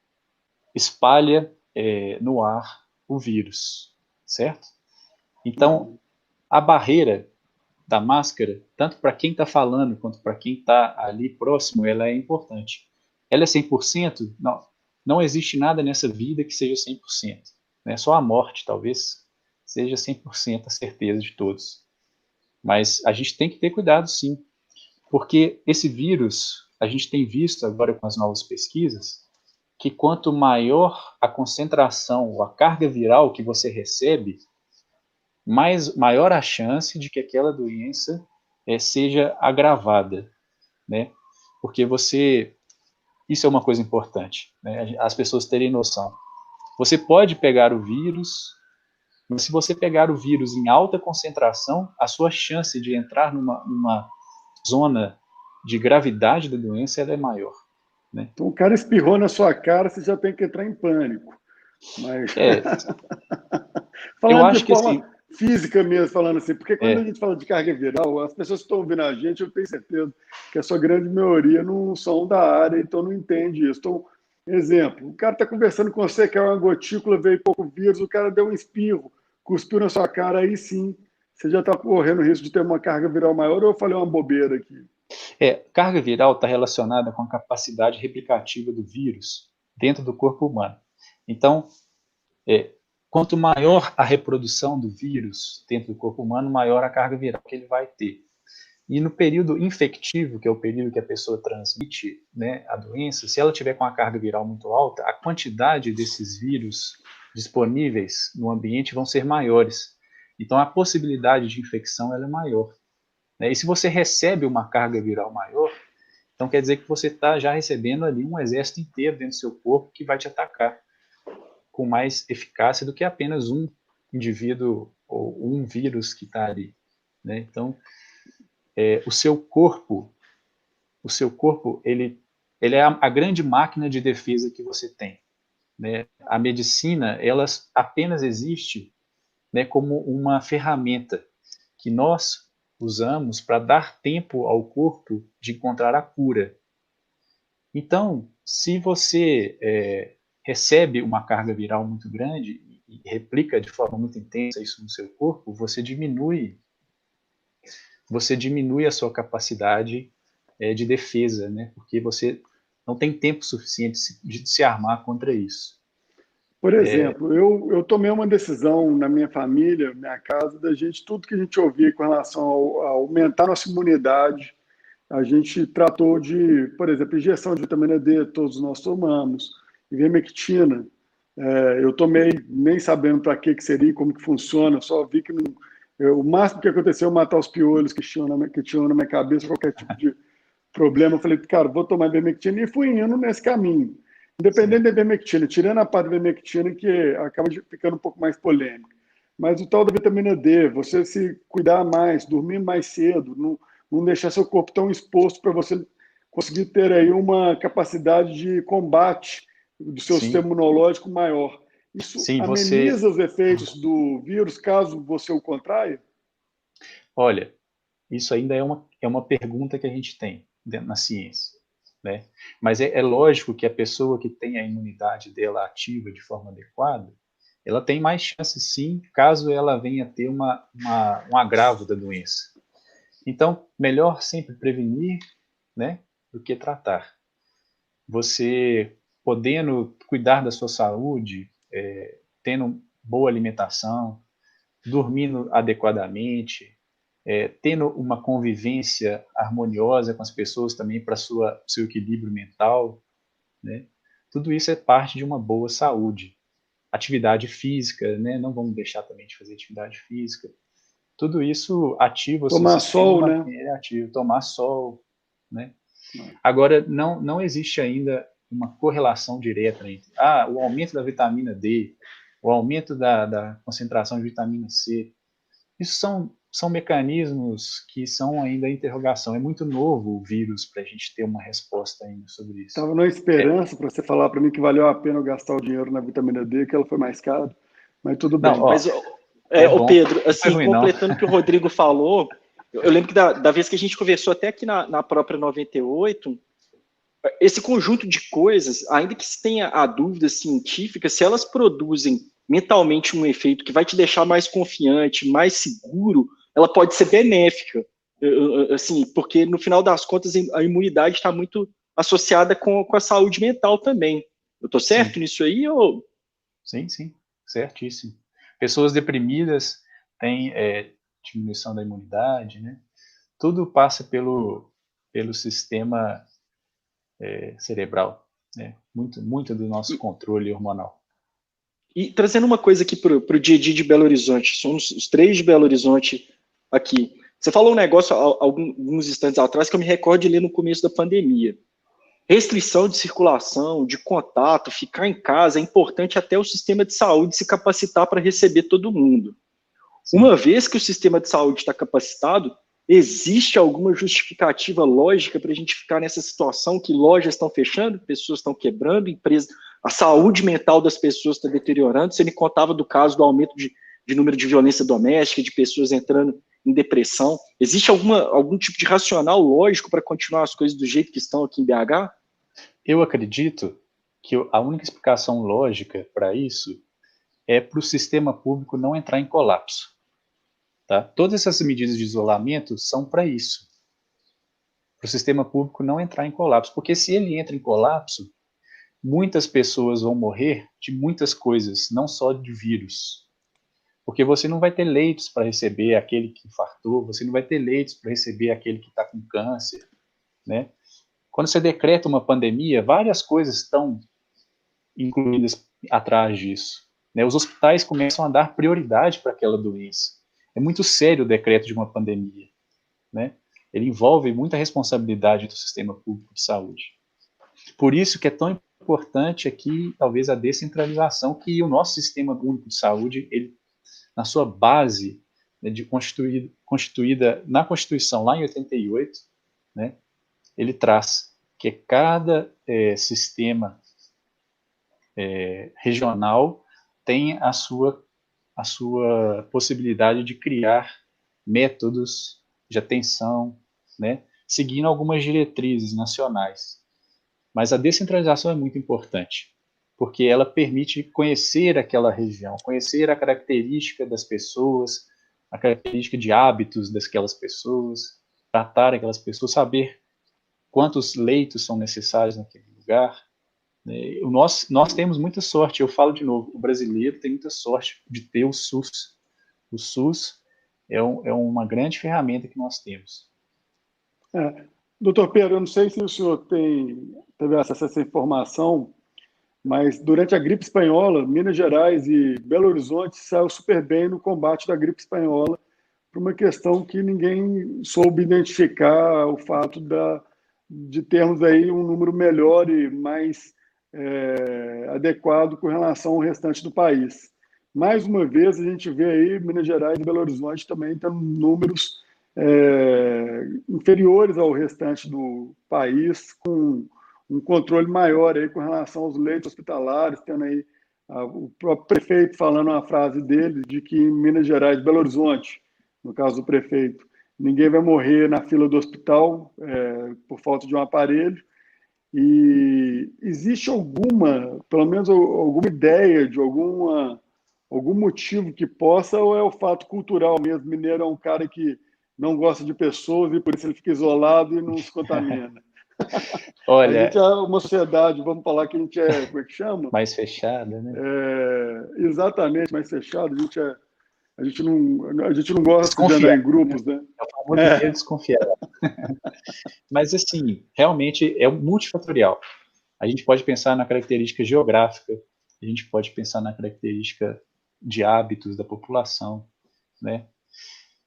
espalha no ar o vírus, certo? Então, a barreira da máscara, tanto para quem está falando quanto para quem está ali próximo, ela é importante. Ela é 100%? Não, não existe nada nessa vida que seja 100%. Né? Só a morte, talvez, seja 100% a certeza de todos. Mas a gente tem que ter cuidado, sim. Porque esse vírus, a gente tem visto agora com as novas pesquisas, que quanto maior a concentração ou a carga viral que você recebe, maior a chance de que aquela doença seja agravada, né? Porque isso é uma coisa importante, né? As pessoas terem noção. Você pode pegar o vírus, mas se você pegar o vírus em alta concentração, a sua chance de entrar numa zona de gravidade da doença ela é maior, né? Então, o cara espirrou na sua cara, você já tem que entrar em pânico. Mas eu falando de acho que forma assim, física mesmo, falando assim, porque quando a gente fala de carga viral, as pessoas que estão ouvindo a gente, eu tenho certeza que a sua grande maioria não são da área, então não entende isso. Então, exemplo, o cara está conversando com você, que é uma gotícula, veio pouco vírus, o cara deu um espirro, cuspiu na sua cara, aí sim, você já está correndo o risco de ter uma carga viral maior, ou eu falei uma bobeira aqui? Carga viral está relacionada com a capacidade replicativa do vírus dentro do corpo humano. Então, quanto maior a reprodução do vírus dentro do corpo humano, maior a carga viral que ele vai ter. E no período infectivo, que é o período que a pessoa transmite, né, a doença, se ela tiver com a carga viral muito alta, a quantidade desses vírus disponíveis no ambiente vão ser maiores. Então, a possibilidade de infecção ela é maior, né? E se você recebe uma carga viral maior, então quer dizer que você está já recebendo ali um exército inteiro dentro do seu corpo que vai te atacar com mais eficácia do que apenas um indivíduo ou um vírus que está ali, né? Então, o seu corpo, ele é a grande máquina de defesa que você tem, né? A medicina, ela apenas existe, né, como uma ferramenta que nós usamos para dar tempo ao corpo de encontrar a cura. Então, se você recebe uma carga viral muito grande e replica de forma muito intensa isso no seu corpo, você diminui a sua capacidade de defesa, né? Porque você não tem tempo suficiente de se armar contra isso. Por exemplo, eu tomei uma decisão na minha família, minha casa, da gente, tudo que a gente ouvia com relação a aumentar nossa imunidade, a gente tratou de, por exemplo, injeção de vitamina D, todos nós tomamos, ivermectina. Eu tomei nem sabendo para que seria, como que funciona, só vi que o máximo que aconteceu é matar os piolhos que tinham na minha cabeça, qualquer tipo de problema. Eu falei, cara, vou tomar ivermectina, e fui indo nesse caminho. Independente da ivermectina, tirando a parte da ivermectina, que acaba ficando um pouco mais polêmica. Mas o tal da vitamina D, você se cuidar mais, dormir mais cedo, não deixar seu corpo tão exposto para você conseguir ter aí uma capacidade de combate do seu sistema Sim, imunológico maior. Isso sim, ameniza os efeitos do vírus caso você o contraia? olha, isso ainda é uma pergunta que a gente tem na ciência. né? Mas é lógico que a pessoa que tem a imunidade dela ativa de forma adequada, ela tem mais chance, sim, caso ela venha ter um agravo da doença. Então, melhor sempre prevenir, né, do que tratar. Você podendo cuidar da sua saúde, tendo boa alimentação, dormindo adequadamente, tendo uma convivência harmoniosa com as pessoas também para seu equilíbrio mental, né? Tudo isso é parte de uma boa saúde. Atividade física, né? Não vamos deixar também de fazer atividade física. Tudo isso ativa o seu Tomar sistema e sol, né? mantém ele ativo. Tomar sol, né? Agora, não existe ainda uma correlação direta entre o aumento da vitamina D, o aumento da concentração de vitamina C. Isso são mecanismos que são ainda interrogação. É muito novo o vírus para a gente ter uma resposta ainda sobre isso. Estava na esperança para você falar para mim que valeu a pena eu gastar o dinheiro na vitamina D, que ela foi mais cara, mas tudo bem. Não, ó, Mas, bom. Pedro, Não foi assim, ruim, completando o que o Rodrigo falou, eu lembro que da vez que a gente conversou até aqui na própria 98, esse conjunto de coisas, ainda que se tenha a dúvida científica, se elas produzem mentalmente um efeito que vai te deixar mais confiante, mais seguro, ela pode ser benéfica, assim, porque no final das contas a imunidade está muito associada com a saúde mental também. Eu estou certo Sim. nisso aí? Ou... Sim, certíssimo. Pessoas deprimidas têm diminuição da imunidade, né? Tudo passa pelo sistema cerebral, né? Muito do nosso controle hormonal. E trazendo uma coisa aqui para o dia a dia de Belo Horizonte, somos os três de Belo Horizonte aqui. Você falou um negócio alguns instantes atrás que eu me recordo de ler no começo da pandemia. Restrição de circulação, de contato, ficar em casa, é importante até o sistema de saúde se capacitar para receber todo mundo. Sim. Uma vez que o sistema de saúde está capacitado, existe alguma justificativa lógica para a gente ficar nessa situação que lojas estão fechando, pessoas estão quebrando, empresas, a saúde mental das pessoas está deteriorando? Você me contava do caso do aumento de número de violência doméstica, de pessoas entrando em depressão. Existe algum tipo de racional lógico para continuar as coisas do jeito que estão aqui em BH? Eu acredito que a única explicação lógica para isso é para o sistema público não entrar em colapso. Tá? Todas essas medidas de isolamento são para isso. Para o sistema público não entrar em colapso. Porque se ele entra em colapso, muitas pessoas vão morrer de muitas coisas, não só de vírus. Porque você não vai ter leitos para receber aquele que infartou, você não vai ter leitos para receber aquele que está com câncer, né? Quando você decreta uma pandemia, várias coisas estão incluídas atrás disso, né? Os hospitais começam a dar prioridade para aquela doença. É muito sério o decreto de uma pandemia, né? Ele envolve muita responsabilidade do sistema público de saúde. Por isso que é tão importante aqui, talvez, a descentralização, que o nosso sistema único de saúde, ele, na sua base, né, constituída na Constituição, lá em 88, né, ele traz que cada sistema regional tem a sua possibilidade de criar métodos de atenção, né, seguindo algumas diretrizes nacionais. Mas a descentralização é muito importante, porque ela permite conhecer aquela região, conhecer a característica das pessoas, a característica de hábitos daquelas pessoas, tratar aquelas pessoas, saber quantos leitos são necessários naquele lugar. Nós temos muita sorte, eu falo de novo, o brasileiro tem muita sorte de ter o SUS. O SUS é uma grande ferramenta que nós temos. Doutor Pedro, eu não sei se o senhor teve acesso a essa informação, mas durante a gripe espanhola, Minas Gerais e Belo Horizonte saiu super bem no combate da gripe espanhola, por uma questão que ninguém soube identificar o fato de termos aí um número melhor e mais adequado com relação ao restante do país. Mais uma vez, a gente vê aí Minas Gerais e Belo Horizonte também tendo números inferiores ao restante do país, com um controle maior aí com relação aos leitos hospitalares, tendo aí o próprio prefeito falando uma frase dele de que em Minas Gerais e Belo Horizonte, no caso do prefeito, ninguém vai morrer na fila do hospital por falta de um aparelho, E existe pelo menos alguma ideia de algum motivo que possa, ou é o fato cultural mesmo? Mineiro é um cara que não gosta de pessoas e por isso ele fica isolado e não se contamina. A gente Olha, é uma sociedade, vamos falar que a gente é, como é que chama? mais fechada, né? Exatamente, mais fechado. A gente não gosta de andar Desconfiado, em né? grupos, né? É o famoso mineiro desconfiado. Mas, assim, realmente é multifatorial. A gente pode pensar na característica geográfica, a gente pode pensar na característica de hábitos da população, né?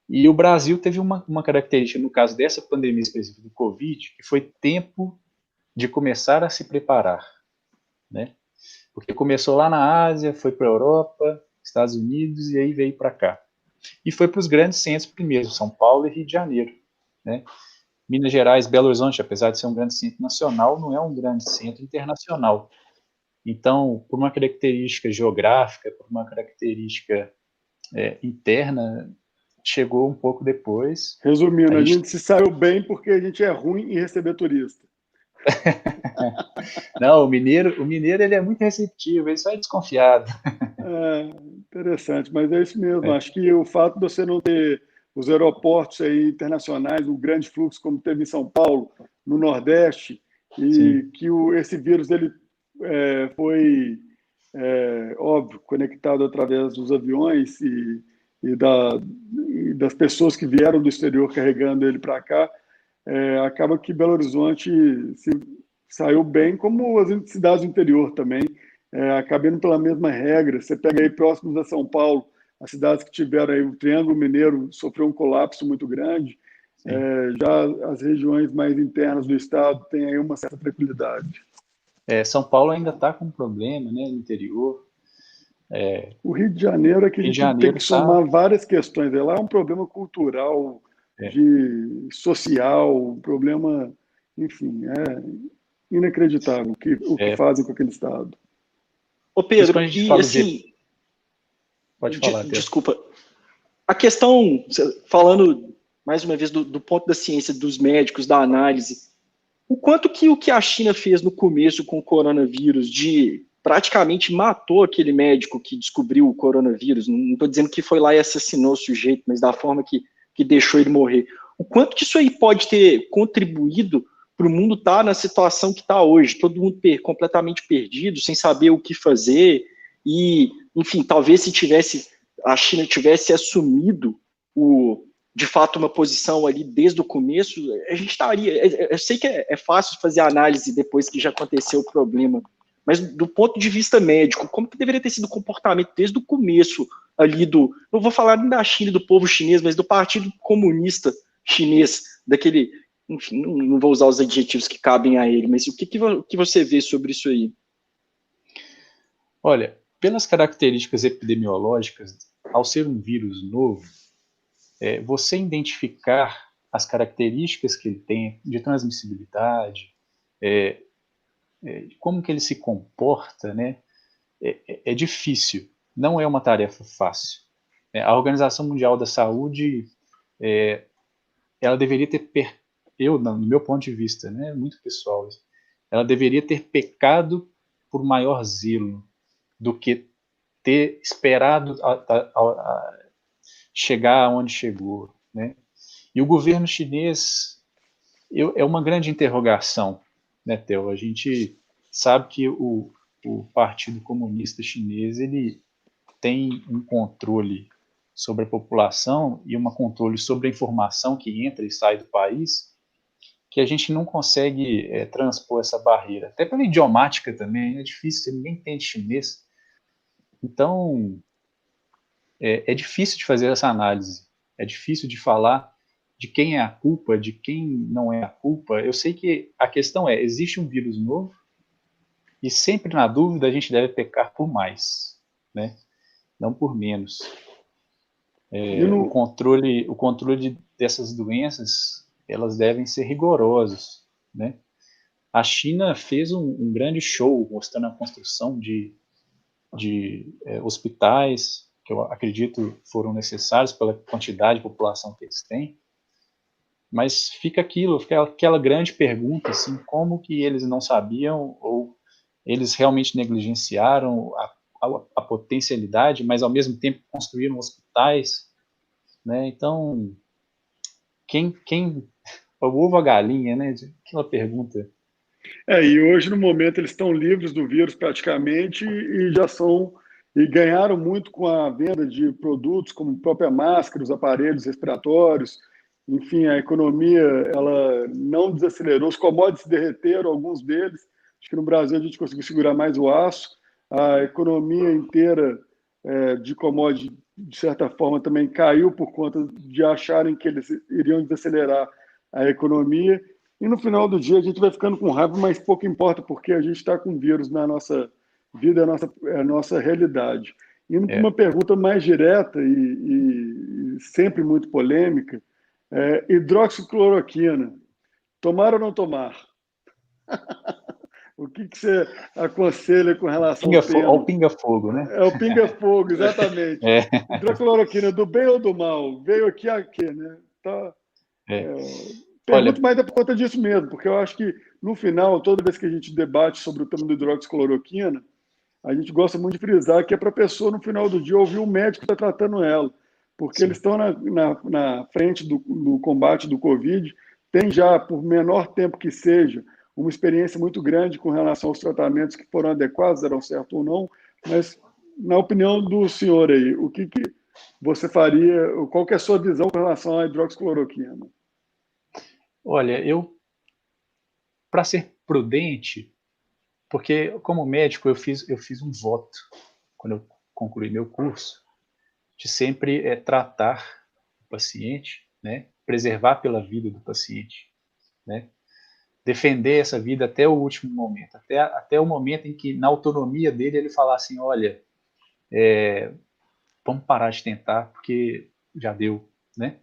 E o Brasil teve uma característica, no caso dessa pandemia específica do Covid, que foi tempo de começar a se preparar, né? Porque começou lá na Ásia, foi para a Europa, Estados Unidos e aí veio para cá. E foi para os grandes centros primeiro, São Paulo e Rio de Janeiro, né? Minas Gerais, Belo Horizonte, apesar de ser um grande centro nacional, não é um grande centro internacional. Então, por uma característica geográfica, por uma característica interna, chegou um pouco depois. Resumindo, A a gente gente se saiu bem porque a gente é ruim em receber turista. não, o mineiro ele é muito receptivo, ele só é desconfiado. Interessante, mas é isso mesmo. É, Acho que o fato de você não ter os aeroportos aí internacionais, o grande fluxo como teve em São Paulo, no Nordeste, sim, e que esse vírus ele foi óbvio conectado através dos aviões e, e das pessoas que vieram do exterior carregando ele para cá, acaba que Belo Horizonte saiu bem, como as cidades do interior também, acabando pela mesma regra. Você pega aí próximos a São Paulo, as cidades que tiveram aí o Triângulo Mineiro sofreu um colapso muito grande. sim. Já as regiões mais internas do estado têm aí uma certa tranquilidade. São Paulo ainda está com um problema, né, no interior. O Rio de Janeiro é que a Rio de gente tem Janeiro que está. somar várias questões. Lá é um problema cultural, de social, um problema, enfim, inacreditável o que É, fazem com aquele estado. Ô por isso, quando Pedro, a gente e fala de. assim, Pode falar, Theo. desculpa, a questão, falando mais uma vez do ponto da ciência, dos médicos, da análise, o que a China fez no começo com o coronavírus, de praticamente matou aquele médico que descobriu o coronavírus, não estou dizendo que foi lá e assassinou o sujeito, mas da forma que deixou ele morrer. O quanto que isso aí pode ter contribuído para o mundo estar na situação que está hoje, todo mundo completamente perdido, sem saber o que fazer, e, enfim, talvez se a China tivesse assumido de fato uma posição ali desde o começo, a gente estaria. Eu sei que é fácil fazer análise depois que já aconteceu o problema, mas do ponto de vista médico, como que deveria ter sido o comportamento desde o começo ali não vou falar nem da China, do povo chinês, mas do Partido Comunista Chinês, daquele, enfim, não vou usar os adjetivos que cabem a ele, mas o que você vê sobre isso aí? Olha, pelas características epidemiológicas, ao ser um vírus novo, você identificar as características que ele tem de transmissibilidade, como que ele se comporta, né, é difícil, não é uma tarefa fácil. A Organização Mundial da Saúde, ela deveria ter, no meu ponto de vista, né, muito pessoal, ela deveria ter pecado por maior zelo do que ter esperado chegar aonde chegou, né? E o governo chinês é uma grande interrogação, né, Theo? A gente sabe que o Partido Comunista Chinês ele tem um controle sobre a população e um controle sobre a informação que entra e sai do país que a gente não consegue transpor essa barreira. Até pela idiomática também, é difícil, ninguém entende chinês. Então, é difícil de fazer essa análise, é difícil de falar de quem é a culpa, de quem não é a culpa. Eu sei que a questão existe um vírus novo e sempre na dúvida a gente deve pecar por mais, né? Não por menos. O controle dessas doenças, elas devem ser rigorosos, né? A China fez um grande show mostrando a construção de hospitais, que eu acredito foram necessários pela quantidade de população que eles têm, Mas fica aquela grande pergunta, assim, como que eles não sabiam ou eles realmente negligenciaram a potencialidade, mas ao mesmo tempo construíram hospitais, né? Então, o ovo ou a galinha, né? Aquela pergunta. E hoje, no momento, eles estão livres do vírus praticamente e ganharam muito com a venda de produtos como a própria máscara, os aparelhos respiratórios. Enfim, a economia ela não desacelerou, os commodities derreteram, alguns deles. Acho que no Brasil a gente conseguiu segurar mais o aço. A economia inteira de commodities, de certa forma, também caiu por conta de acharem que eles iriam desacelerar a economia. E no final do dia a gente vai ficando com raiva, mas pouco importa, porque a gente está com vírus na nossa vida, é a nossa realidade. Indo para uma pergunta mais direta e sempre muito polêmica, hidroxicloroquina, tomar ou não tomar? O que você aconselha com relação ao tema? Ao pinga-fogo, né? É o pinga-fogo, exatamente. Hidroxicloroquina, do bem ou do mal? Veio aqui a quê, né? Tá, pergunto mais por conta disso mesmo, porque eu acho que, no final, toda vez que a gente debate sobre o tema do hidroxicloroquina, a gente gosta muito de frisar que é para a pessoa, no final do dia, ouvir o médico que está tratando ela, porque Sim. Eles estão na frente do combate do Covid, tem já, por menor tempo que seja, uma experiência muito grande com relação aos tratamentos que foram adequados, deram certo ou não, mas, na opinião do senhor aí, o que você faria, qual que é a sua visão com relação à hidroxicloroquina? Olha, para ser prudente, porque como médico eu fiz um voto, quando eu concluí meu curso, de sempre tratar o paciente, né, preservar pela vida do paciente, né, defender essa vida até o último momento, até o momento em que, na autonomia dele, ele falar assim, olha, vamos parar de tentar, porque já deu, né?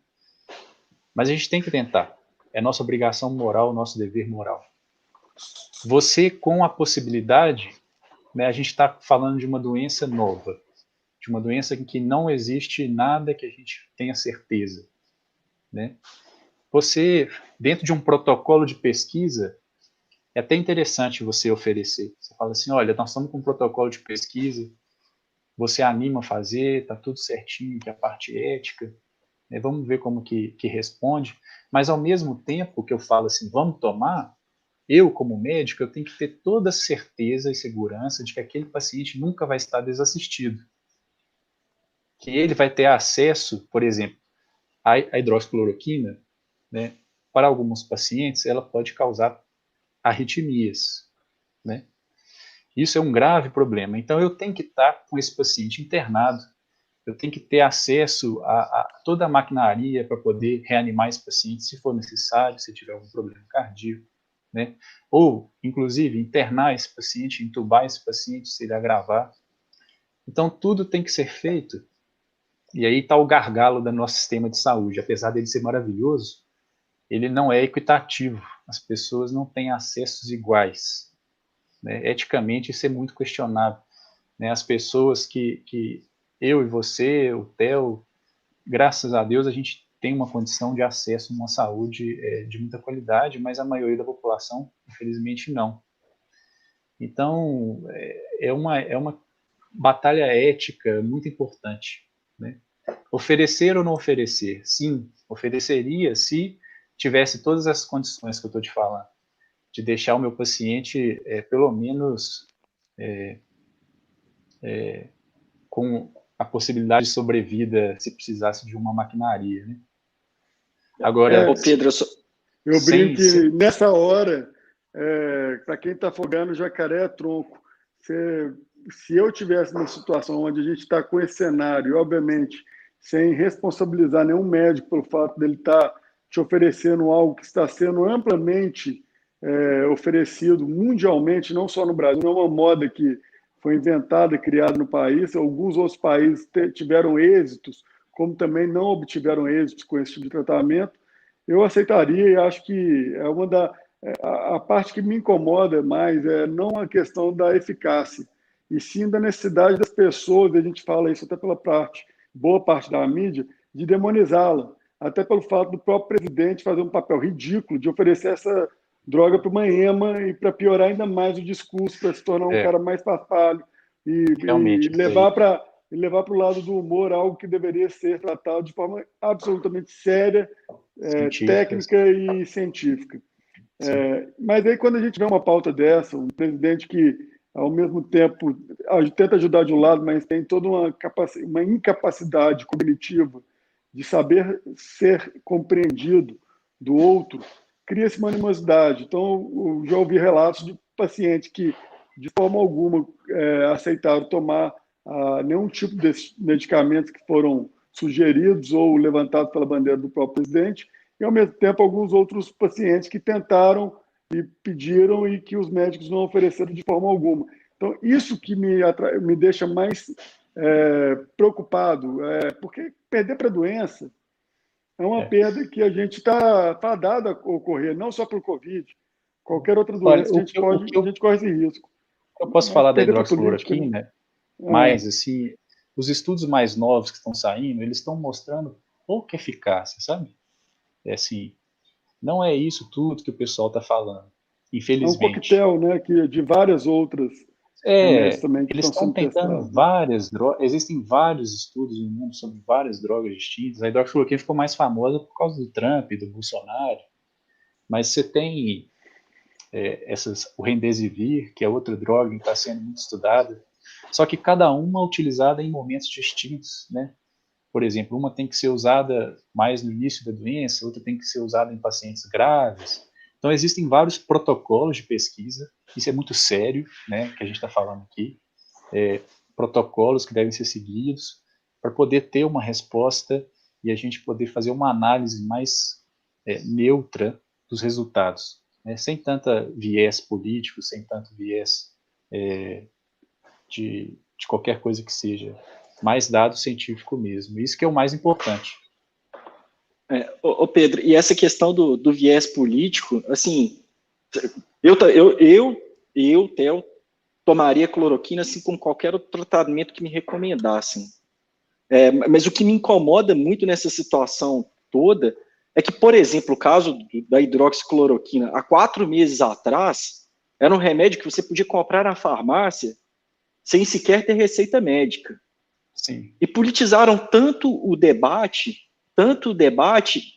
Mas a gente tem que tentar. É nossa obrigação moral, nosso dever moral. Você, com a possibilidade, né, a gente está falando de uma doença nova, de uma doença em que não existe nada que a gente tenha certeza, né? Você, dentro de um protocolo de pesquisa, é até interessante você oferecer. Você fala assim, olha, nós estamos com um protocolo de pesquisa, você anima a fazer, está tudo certinho, que é a parte ética, né? Vamos ver como que responde. Mas, ao mesmo tempo que eu falo assim, vamos tomar, eu, como médico, eu tenho que ter toda a certeza e segurança de que aquele paciente nunca vai estar desassistido. Que ele vai ter acesso, por exemplo, à hidroxicloroquina, né? Para alguns pacientes, ela pode causar arritmias, né? Isso é um grave problema. Então, eu tenho que estar com esse paciente internado, eu tenho que ter acesso a toda a maquinaria para poder reanimar esse paciente, se for necessário, se tiver algum problema cardíaco, né? Ou, inclusive, internar esse paciente, entubar esse paciente, se ele agravar. Então, tudo tem que ser feito. E aí está o gargalo do nosso sistema de saúde. Apesar dele ser maravilhoso, ele não é equitativo. As pessoas não têm acessos iguais, né? Eticamente, isso é muito questionável, né? As pessoas que eu e você, o Theo, graças a Deus, a gente tem uma condição de acesso a uma saúde de muita qualidade, mas a maioria da população, infelizmente, não. Então, é uma batalha ética muito importante, né? Oferecer ou não oferecer? Sim, ofereceria se tivesse todas as condições que eu estou te falando, de deixar o meu paciente, pelo menos, com a possibilidade de sobrevida se precisasse de uma maquinaria, né? Agora, Pedro, eu brinco que nessa hora, para quem está afogando, jacaré é tronco. Se eu tivesse numa situação onde a gente está com esse cenário, obviamente, sem responsabilizar nenhum médico pelo fato dele estar te oferecendo algo que está sendo amplamente oferecido mundialmente, não só no Brasil, não é uma moda que foi inventada e criada no país. Alguns outros países tiveram êxitos, como também não obtiveram êxitos com esse tipo de tratamento. Eu aceitaria e acho que a parte que me incomoda mais é não a questão da eficácia, e sim da necessidade das pessoas, a gente fala isso até pela boa parte da mídia, de demonizá-la. até pelo fato do próprio presidente fazer um papel ridículo de oferecer essa droga para uma ema e para piorar ainda mais o discurso, para se tornar um cara mais farfalho e realmente, isso aí. levar para o lado do humor algo que deveria ser tratado de forma absolutamente séria, técnica e científica. Mas aí, quando a gente vê uma pauta dessa, um presidente que, ao mesmo tempo, tenta ajudar de um lado, mas tem toda uma incapacidade cognitiva de saber ser compreendido do outro, cria-se uma animosidade. Então, eu já ouvi relatos de pacientes que, de forma alguma, aceitaram tomar nenhum tipo desses medicamentos que foram sugeridos ou levantados pela bandeira do próprio presidente, e, ao mesmo tempo, alguns outros pacientes que tentaram e pediram e que os médicos não ofereceram de forma alguma. Então, isso que me deixa mais preocupado, porque perder para a doença é uma perda que a gente está fadado a ocorrer, não só pelo Covid, qualquer outra doença. Olha, a gente corre esse risco. Eu posso falar da Perder para a política, hidroxicloroquina, mas assim, os estudos mais novos que estão saindo, eles estão mostrando pouca eficácia, sabe? Assim, não é isso tudo que o pessoal está falando, infelizmente. É um coquetel, né, de várias outras remédios também que eles estão sendo tentando testados. várias drogas, existem vários estudos no mundo sobre várias drogas distintas. A hidroxicloroquina ficou mais famosa por causa do Trump e do Bolsonaro, mas você tem o Remdesivir, que é outra droga que está sendo muito estudada, só que cada uma é utilizada em momentos distintos, né? Por exemplo, uma tem que ser usada mais no início da doença, outra tem que ser usada em pacientes graves. Então, existem vários protocolos de pesquisa, isso é muito sério, né, que a gente está falando aqui, protocolos que devem ser seguidos para poder ter uma resposta e a gente poder fazer uma análise mais neutra dos resultados, né, sem tanta viés político, sem tanto viés de qualquer coisa que seja, mais dado científico mesmo. Isso que é o mais importante. Pedro, e essa questão do viés político, assim, Theo, tomaria cloroquina assim como qualquer outro tratamento que me recomendassem. Mas o que me incomoda muito nessa situação toda é que, por exemplo, o caso da hidroxicloroquina, há 4 meses atrás, era um remédio que você podia comprar na farmácia sem sequer ter receita médica. Sim. E politizaram tanto o debate,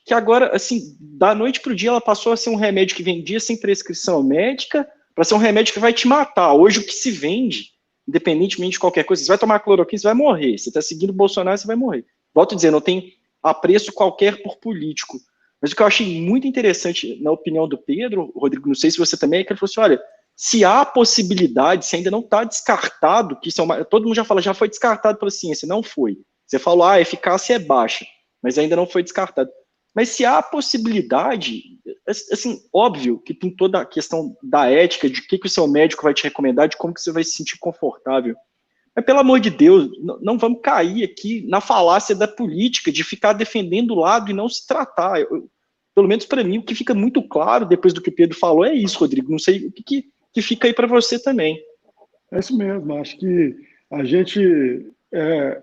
que agora, assim, da noite para o dia, ela passou a ser um remédio que vendia sem prescrição médica para ser um remédio que vai te matar. Hoje, o que se vende, independentemente de qualquer coisa, você vai tomar cloroquina, você vai morrer. Você está seguindo o Bolsonaro, você vai morrer. Volto a dizer, não tem apreço qualquer por político. Mas o que eu achei muito interessante, na opinião do Pedro, Rodrigo, não sei se você também, é que ele falou assim, olha, se há possibilidade, se ainda não está descartado, que todo mundo já fala, já foi descartado pela ciência, não foi. Você falou, a eficácia é baixa, mas ainda não foi descartado. Mas se há possibilidade, assim, óbvio que tem toda a questão da ética, de o que o seu médico vai te recomendar, de como que você vai se sentir confortável. Mas, pelo amor de Deus, não vamos cair aqui na falácia da política, de ficar defendendo o lado e não se tratar. Pelo menos para mim, o que fica muito claro, depois do que o Pedro falou, é isso, Rodrigo. Não sei o que fica aí para você também. É isso mesmo, acho que a gente é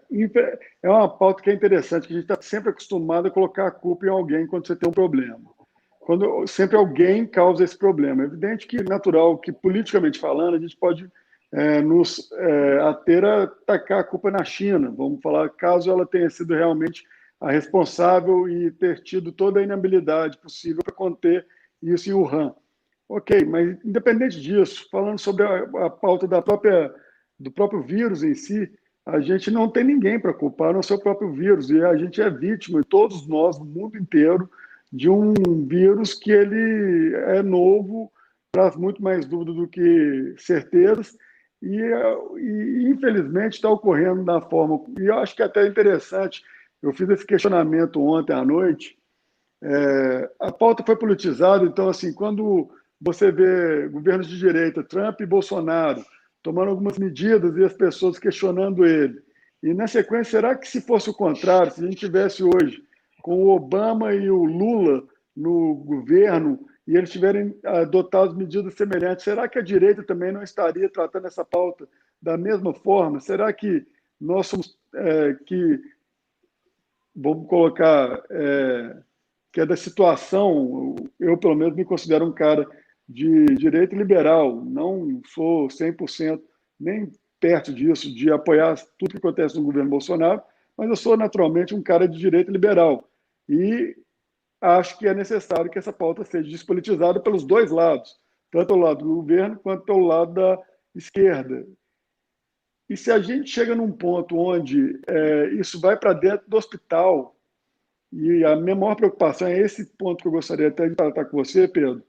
uma pauta que é interessante, que a gente está sempre acostumado a colocar a culpa em alguém quando você tem um problema. Quando sempre alguém causa esse problema. É evidente que, natural, que politicamente falando, a gente pode nos ater a tacar a culpa na China, vamos falar, caso ela tenha sido realmente a responsável e ter tido toda a inabilidade possível para conter isso em Wuhan. Ok, mas independente disso, falando sobre a pauta do próprio vírus em si, a gente não tem ninguém para culpar no seu próprio vírus, e a gente é vítima, todos nós, no mundo inteiro, de um vírus que ele é novo, traz muito mais dúvida do que certezas, e infelizmente está ocorrendo da forma, e eu acho que é até interessante, eu fiz esse questionamento ontem à noite, a pauta foi politizada, então, assim, quando você vê governos de direita, Trump e Bolsonaro, tomando algumas medidas e as pessoas questionando ele. E, na sequência, será que se fosse o contrário, se a gente tivesse hoje com o Obama e o Lula no governo e eles tiverem adotado medidas semelhantes, será que a direita também não estaria tratando essa pauta da mesma forma? Será que nós somos que vamos colocar, que é da situação, eu pelo menos me considero um cara de direita liberal, não sou 100% nem perto disso, de apoiar tudo que acontece no governo Bolsonaro, mas eu sou naturalmente um cara de direita liberal. E acho que é necessário que essa pauta seja despolitizada pelos dois lados, tanto pelo lado do governo quanto pelo lado da esquerda. E se a gente chega num ponto onde isso vai para dentro do hospital, e a minha maior preocupação é esse ponto que eu gostaria até de tratar com você, Pedro,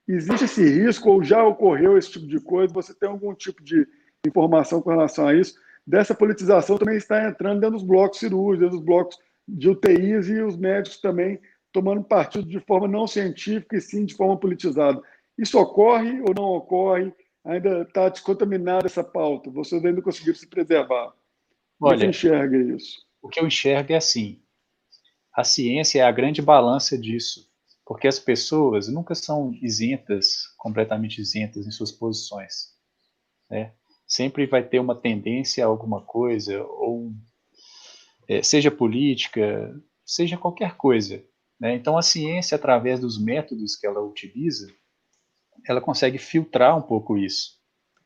existe esse risco ou já ocorreu esse tipo de coisa? Você tem algum tipo de informação com relação a isso? Dessa politização também está entrando dentro dos blocos cirúrgicos, dentro dos blocos de UTIs e os médicos também tomando partido de forma não científica e sim de forma politizada. Isso ocorre ou não ocorre? Ainda está descontaminada essa pauta? Vocês ainda conseguiram se preservar? Como é que você Olha, enxerga isso? o que eu enxergo é assim, a ciência é a grande balança disso, porque as pessoas nunca são isentas, completamente isentas em suas posições, né? Sempre vai ter uma tendência a alguma coisa, ou seja política, seja qualquer coisa, né? Então a ciência, através dos métodos que ela utiliza, ela consegue filtrar um pouco isso,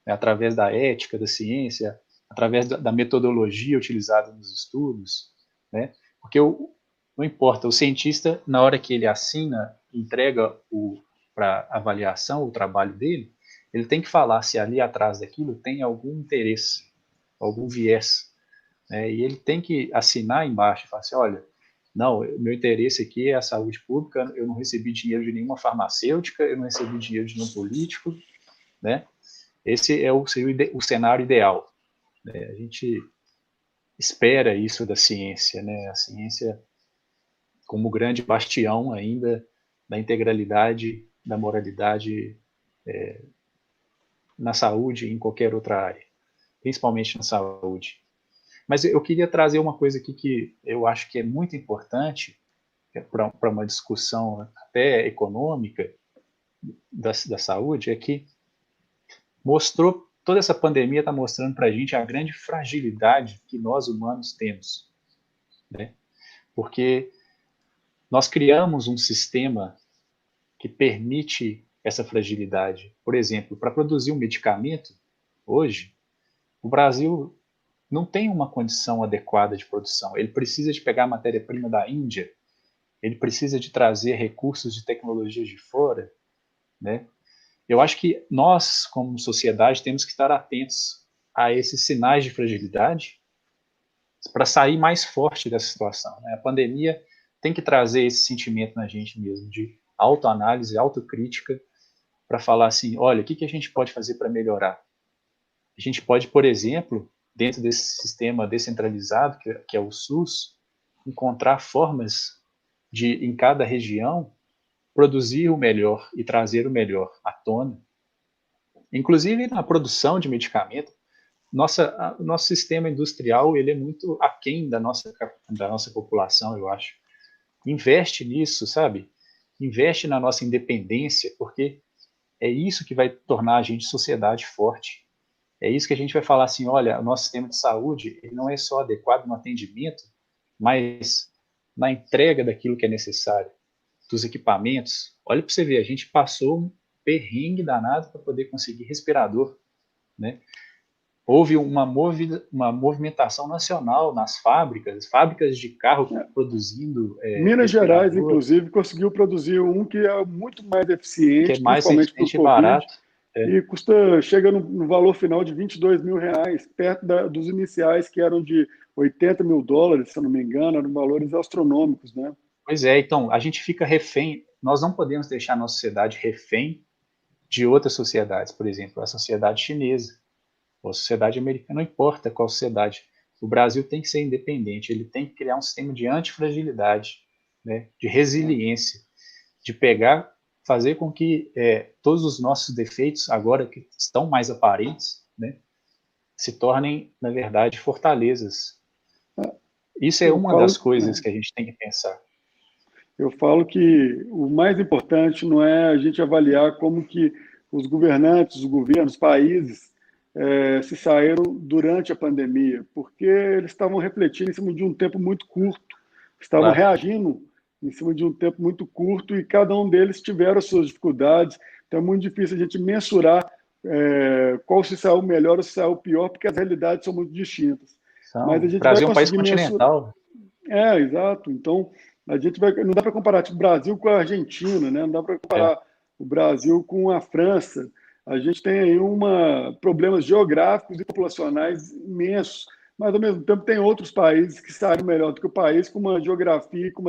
né? Através da ética da ciência, através da metodologia utilizada nos estudos, né? Porque não importa, o cientista, na hora que ele assina, entrega para avaliação o trabalho dele, ele tem que falar se ali atrás daquilo tem algum interesse, algum viés, né? E ele tem que assinar embaixo e falar assim, olha, não, o meu interesse aqui é a saúde pública, eu não recebi dinheiro de nenhuma farmacêutica, eu não recebi dinheiro de nenhum político, né? Esse seria o cenário ideal, né? A gente espera isso da ciência, né? A ciência como grande bastião ainda da integralidade, da moralidade na saúde e em qualquer outra área, principalmente na saúde. Mas eu queria trazer uma coisa aqui que eu acho que é muito importante para uma discussão até econômica da saúde, é que toda essa pandemia está mostrando para a gente a grande fragilidade que nós humanos temos, né? Porque nós criamos um sistema que permite essa fragilidade. Por exemplo, para produzir um medicamento, hoje, o Brasil não tem uma condição adequada de produção. Ele precisa de pegar matéria-prima da Índia, ele precisa de trazer recursos de tecnologia de fora, né? Eu acho que nós, como sociedade, temos que estar atentos a esses sinais de fragilidade para sair mais forte dessa situação, né? A pandemia tem que trazer esse sentimento na gente mesmo, de autoanálise, autocrítica, para falar assim, olha, o que a gente pode fazer para melhorar? A gente pode, por exemplo, dentro desse sistema descentralizado, que é o SUS, encontrar formas de, em cada região, produzir o melhor e trazer o melhor à tona. Inclusive na produção de medicamento, nosso sistema industrial ele é muito aquém da nossa população, eu acho. Investe nisso, sabe? Investe na nossa independência, porque é isso que vai tornar a gente sociedade forte. É isso que a gente vai falar assim, olha, o nosso sistema de saúde ele não é só adequado no atendimento, mas na entrega daquilo que é necessário, dos equipamentos. Olha para você ver, a gente passou um perrengue danado para poder conseguir respirador, né? Houve uma movimentação nacional nas fábricas de carro produzindo Minas Gerais, respirador, inclusive, conseguiu produzir um que é muito mais que é eficiente, mais principalmente para o eficiente e Covid, barato. e chega no valor final de R$ 22.000, perto dos iniciais que eram de US$ 80.000, se eu não me engano, eram valores astronômicos, né? Pois é, então, a gente fica refém, nós não podemos deixar a nossa sociedade refém de outras sociedades, por exemplo, a sociedade chinesa, ou a sociedade americana, não importa qual sociedade. O Brasil tem que ser independente, ele tem que criar um sistema de antifragilidade, né, de resiliência, de pegar, fazer com que todos os nossos defeitos, agora que estão mais aparentes, né, se tornem, na verdade, fortalezas. Isso é uma das coisas que a gente tem que pensar. Eu falo que o mais importante não é a gente avaliar como que os governantes, os governos, os países se saíram durante a pandemia, porque eles estavam refletindo em cima de um tempo muito curto. estavam Claro. reagindo em cima de um tempo muito curto e cada um deles tiveram as suas dificuldades. Então é muito difícil a gente mensurar qual se saiu melhor ou se saiu pior, porque as realidades são muito distintas. Mas a O gente vai Brasil é um país conseguir mensurar. continental. Exato. Então, a gente vai. Não dá para comparar tipo, o Brasil com a Argentina, né? Não dá para comparar o Brasil com a França. A gente tem aí problemas geográficos e populacionais imensos, mas ao mesmo tempo tem outros países que saíram melhor do que o país, com uma geografia, com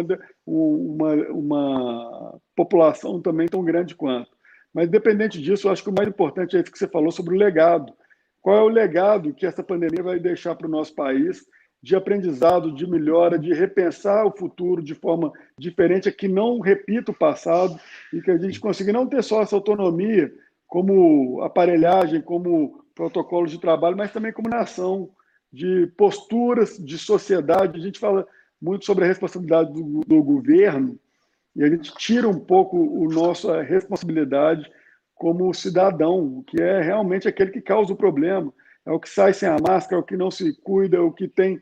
uma população também tão grande quanto. Mas, independente disso, eu acho que o mais importante é isso que você falou sobre o legado. Qual é o legado que essa pandemia vai deixar para o nosso país de aprendizado, de melhora, de repensar o futuro de forma diferente, que não repita o passado e que a gente consiga não ter só essa autonomia como aparelhagem, como protocolo de trabalho, mas também como nação, de posturas de sociedade. A gente fala muito sobre a responsabilidade do governo e a gente tira um pouco a nossa responsabilidade como cidadão, que é realmente aquele que causa o problema. É o que sai sem a máscara, é o que não se cuida, é o que tem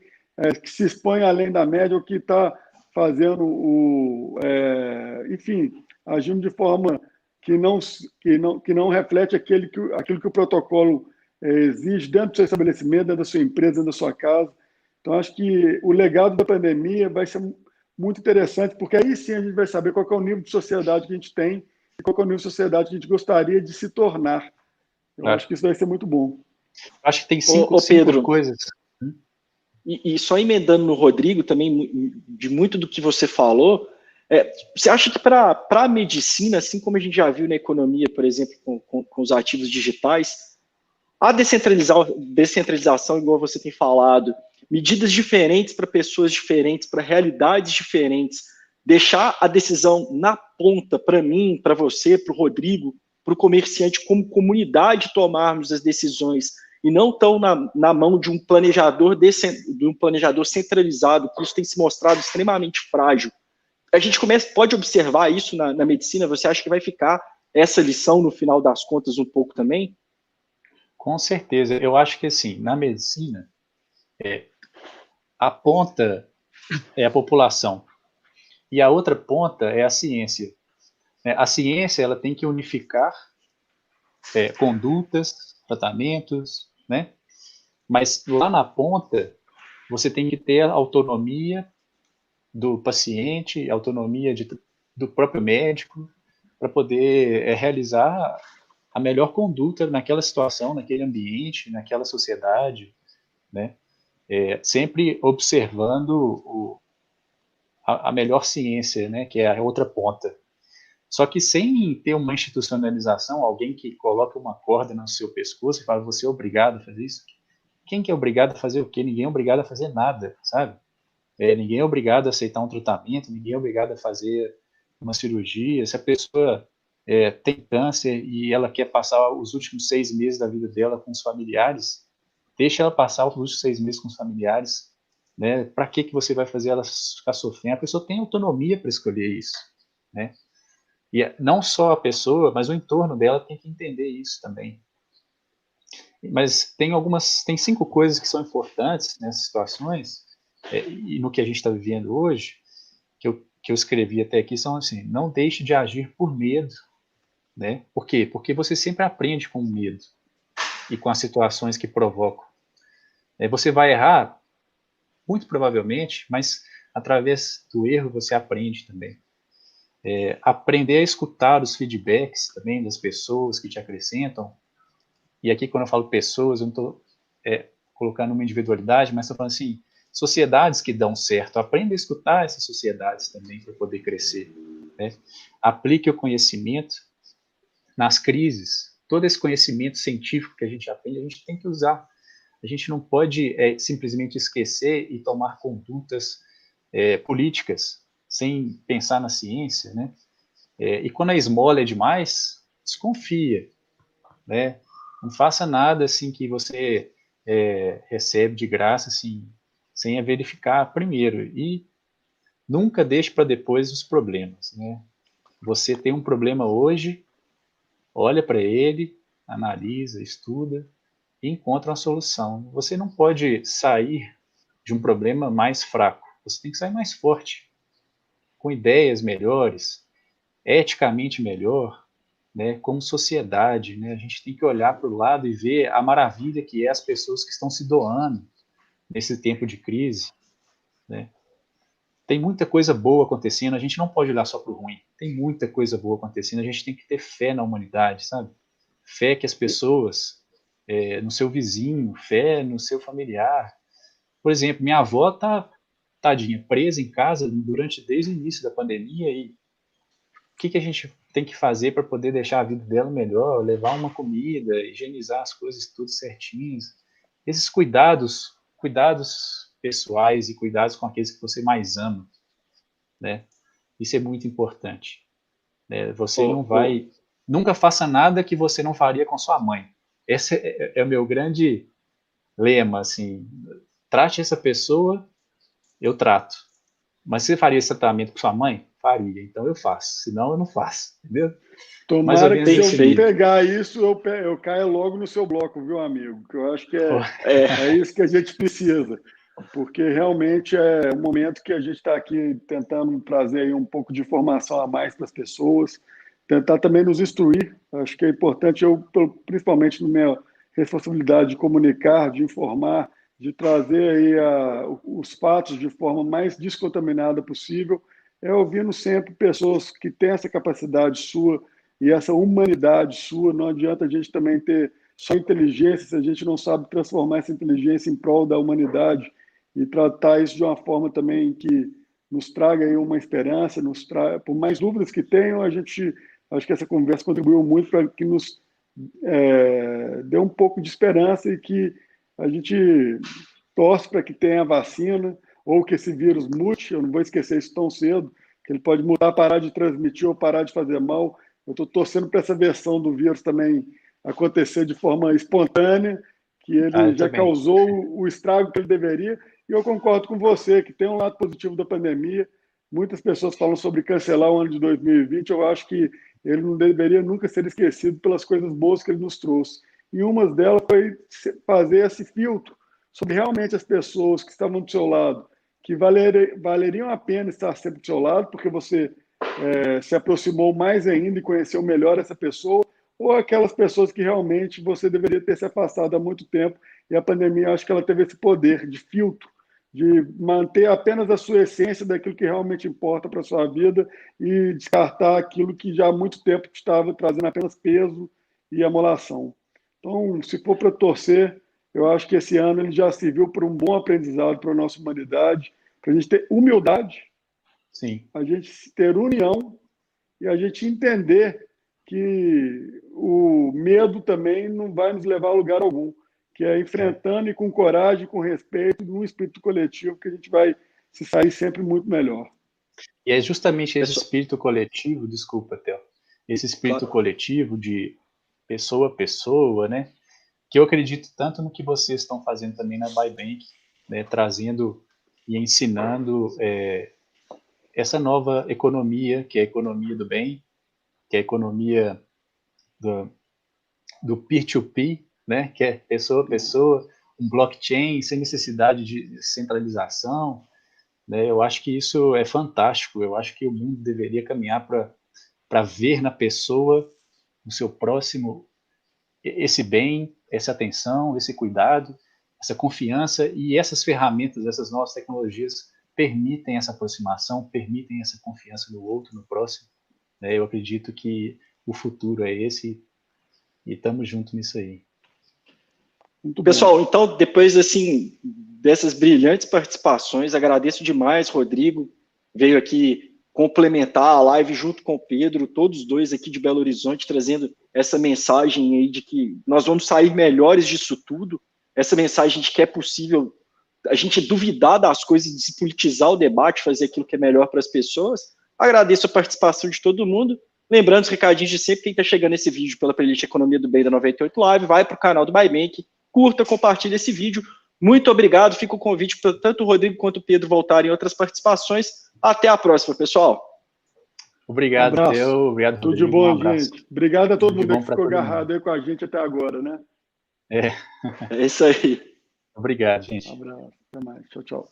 que se expõe além da média, o que está fazendo enfim, agindo de forma que não reflete aquilo que o protocolo exige dentro do seu estabelecimento, dentro da sua empresa, dentro da sua casa. Então, acho que o legado da pandemia vai ser muito interessante, porque aí sim a gente vai saber qual é o nível de sociedade que a gente tem e qual é o nível de sociedade que a gente gostaria de se tornar. Eu acho Claro. que isso vai ser muito bom. Acho que tem Ô, cinco Pedro, coisas. e só emendando no Rodrigo também, de muito do que você falou, você acha que para a medicina, assim como a gente já viu na economia, por exemplo, com os ativos digitais, a descentralização, igual você tem falado, medidas diferentes para pessoas diferentes, para realidades diferentes, deixar a decisão na ponta, para mim, para você, para o Rodrigo, para o comerciante, como comunidade, tomarmos as decisões e não tão na mão de um planejador centralizado, que isso tem se mostrado extremamente frágil. A gente pode observar isso na medicina. Você acha que vai ficar essa lição, no final das contas, um pouco também? Com certeza. Eu acho que, assim, na medicina, a ponta é a população e a outra ponta é a ciência. A ciência ela tem que unificar condutas, tratamentos, né? Mas lá na ponta, você tem que ter a autonomia do paciente, a autonomia do próprio médico, para poder realizar a melhor conduta naquela situação, naquele ambiente, naquela sociedade, né? Sempre observando a melhor ciência, né? Que é a outra ponta. Só que sem ter uma institucionalização, alguém que coloca uma corda no seu pescoço e fala, você é obrigado a fazer isso? Quem que é obrigado a fazer o quê? Ninguém é obrigado a fazer nada, sabe? Ninguém é obrigado a aceitar um tratamento, ninguém é obrigado a fazer uma cirurgia. Se a pessoa tem câncer e ela quer passar os últimos 6 meses da vida dela com os familiares, deixa ela passar os últimos 6 meses com os familiares. Né? Para que você vai fazer ela ficar sofrendo? A pessoa tem autonomia para escolher isso. Né? E não só a pessoa, mas o entorno dela tem que entender isso também. Mas tem 5 coisas que são importantes nessas situações, e no que a gente está vivendo hoje, que eu escrevi até aqui, são assim: não deixe de agir por medo. Né? Por quê? Porque você sempre aprende com o medo e com as situações que provocam. Você vai errar, muito provavelmente, mas através do erro você aprende também. Aprender a escutar os feedbacks também das pessoas que te acrescentam. E aqui, quando eu falo pessoas, eu não estou colocando uma individualidade, mas estou falando assim, sociedades que dão certo. Aprenda a escutar essas sociedades também para poder crescer. Né? Aplique o conhecimento nas crises. Todo esse conhecimento científico que a gente aprende, a gente tem que usar. A gente não pode simplesmente esquecer e tomar condutas políticas sem pensar na ciência, né? E quando a esmola é demais, desconfia, né? Não faça nada assim que você recebe de graça, assim, sem verificar primeiro. E nunca deixe para depois os problemas, né? Você tem um problema hoje, olha para ele, analisa, estuda e encontra uma solução. Você não pode sair de um problema mais fraco. você tem que sair mais forte, com ideias melhores, eticamente melhor, né, como sociedade, né, a gente tem que olhar para o lado e ver a maravilha que é as pessoas que estão se doando nesse tempo de crise, né. Tem muita coisa boa acontecendo, a gente não pode olhar só para o ruim, tem muita coisa boa acontecendo, a gente tem que ter fé na humanidade, sabe? Fé que as pessoas, no seu vizinho, fé no seu familiar. Por exemplo, minha avó tá, tadinha, presa em casa desde o início da pandemia, e o que a gente tem que fazer para poder deixar a vida dela melhor, levar uma comida, higienizar as coisas tudo certinhos. Esses cuidados pessoais e cuidados com aqueles que você mais ama, né? Isso é muito importante, né? Você não vai, nunca faça nada que você não faria com sua mãe. Esse é o meu grande lema, assim. Trate essa pessoa, eu trato. Mas você faria esse tratamento com sua mãe? Faria, então eu faço. Senão eu não faço, entendeu? Tomara que se eu pegar isso, eu caia logo no seu bloco, viu, amigo? Que eu acho que é isso que a gente precisa. Porque realmente é um momento que a gente está aqui tentando trazer aí um pouco de informação a mais para as pessoas, tentar também nos instruir. Acho que é importante, principalmente na minha responsabilidade de comunicar, de informar, de trazer aí os fatos de forma mais descontaminada possível, ouvindo sempre pessoas que têm essa capacidade sua e essa humanidade sua. Não adianta a gente também ter só inteligência se a gente não sabe transformar essa inteligência em prol da humanidade e tratar isso de uma forma também que nos traga aí uma esperança, por mais dúvidas que tenham, acho que essa conversa contribuiu muito para que nos dê um pouco de esperança e que a gente torce para que tenha vacina ou que esse vírus mute. Eu não vou esquecer isso tão cedo, que ele pode mudar, parar de transmitir ou parar de fazer mal. Eu estou torcendo para essa versão do vírus também acontecer de forma espontânea, que ele já causou o estrago que ele deveria. E eu concordo com você, que tem um lado positivo da pandemia. Muitas pessoas falam sobre cancelar o ano de 2020. Eu acho que ele não deveria nunca ser esquecido pelas coisas boas que ele nos trouxe. E uma delas foi fazer esse filtro sobre realmente as pessoas que estavam do seu lado, que valeriam a pena estar sempre do seu lado, porque você se aproximou mais ainda e conheceu melhor essa pessoa, ou aquelas pessoas que realmente você deveria ter se afastado há muito tempo. E a pandemia, acho que ela teve esse poder de filtro, de manter apenas a sua essência daquilo que realmente importa para a sua vida e descartar aquilo que já há muito tempo estava trazendo apenas peso e amolação. Então, se for para torcer, eu acho que esse ano ele já serviu por um bom aprendizado para a nossa humanidade, para a gente ter humildade, sim, a gente ter união e a gente entender que o medo também não vai nos levar a lugar algum, que é enfrentando e com coragem, com respeito, num espírito coletivo, que a gente vai se sair sempre muito melhor. E é justamente esse espírito coletivo, desculpa, Theo, esse espírito coletivo de pessoa a pessoa, né, que eu acredito tanto no que vocês estão fazendo também na Buybank, né, trazendo e ensinando essa nova economia, que é a economia do bem, que é a economia do peer-to-peer, né, que é pessoa a pessoa, um blockchain sem necessidade de centralização, né. Eu acho que isso é fantástico. Eu acho que o mundo deveria caminhar para ver na pessoa, no seu próximo, esse bem, essa atenção, esse cuidado, essa confiança, e essas ferramentas, essas novas tecnologias permitem essa aproximação, permitem essa confiança no outro, no próximo, né. Eu acredito que o futuro é esse e estamos juntos nisso aí. Pessoal, então, depois assim, dessas brilhantes participações, agradeço demais, Rodrigo, veio aqui complementar a live junto com o Pedro, todos dois aqui de Belo Horizonte, trazendo essa mensagem aí de que nós vamos sair melhores disso tudo, essa mensagem de que é possível a gente duvidar das coisas, despolitizar o debate, fazer aquilo que é melhor para as pessoas. Agradeço a participação de todo mundo. Lembrando os recadinhos de sempre, quem está chegando nesse vídeo pela playlist Economia do Bem da 98 Live, vai para o canal do Buybank, curta, compartilha esse vídeo. Muito obrigado, fica o convite para tanto o Rodrigo quanto o Pedro voltarem em outras participações. Até a próxima, pessoal. Obrigado, Theo. Obrigado, Rodrigo. Tudo de bom, gente. Obrigado a todo mundo que ficou agarrado aí com a gente até agora, né? É isso aí. Obrigado, gente. Um abraço. Até mais. Tchau, tchau.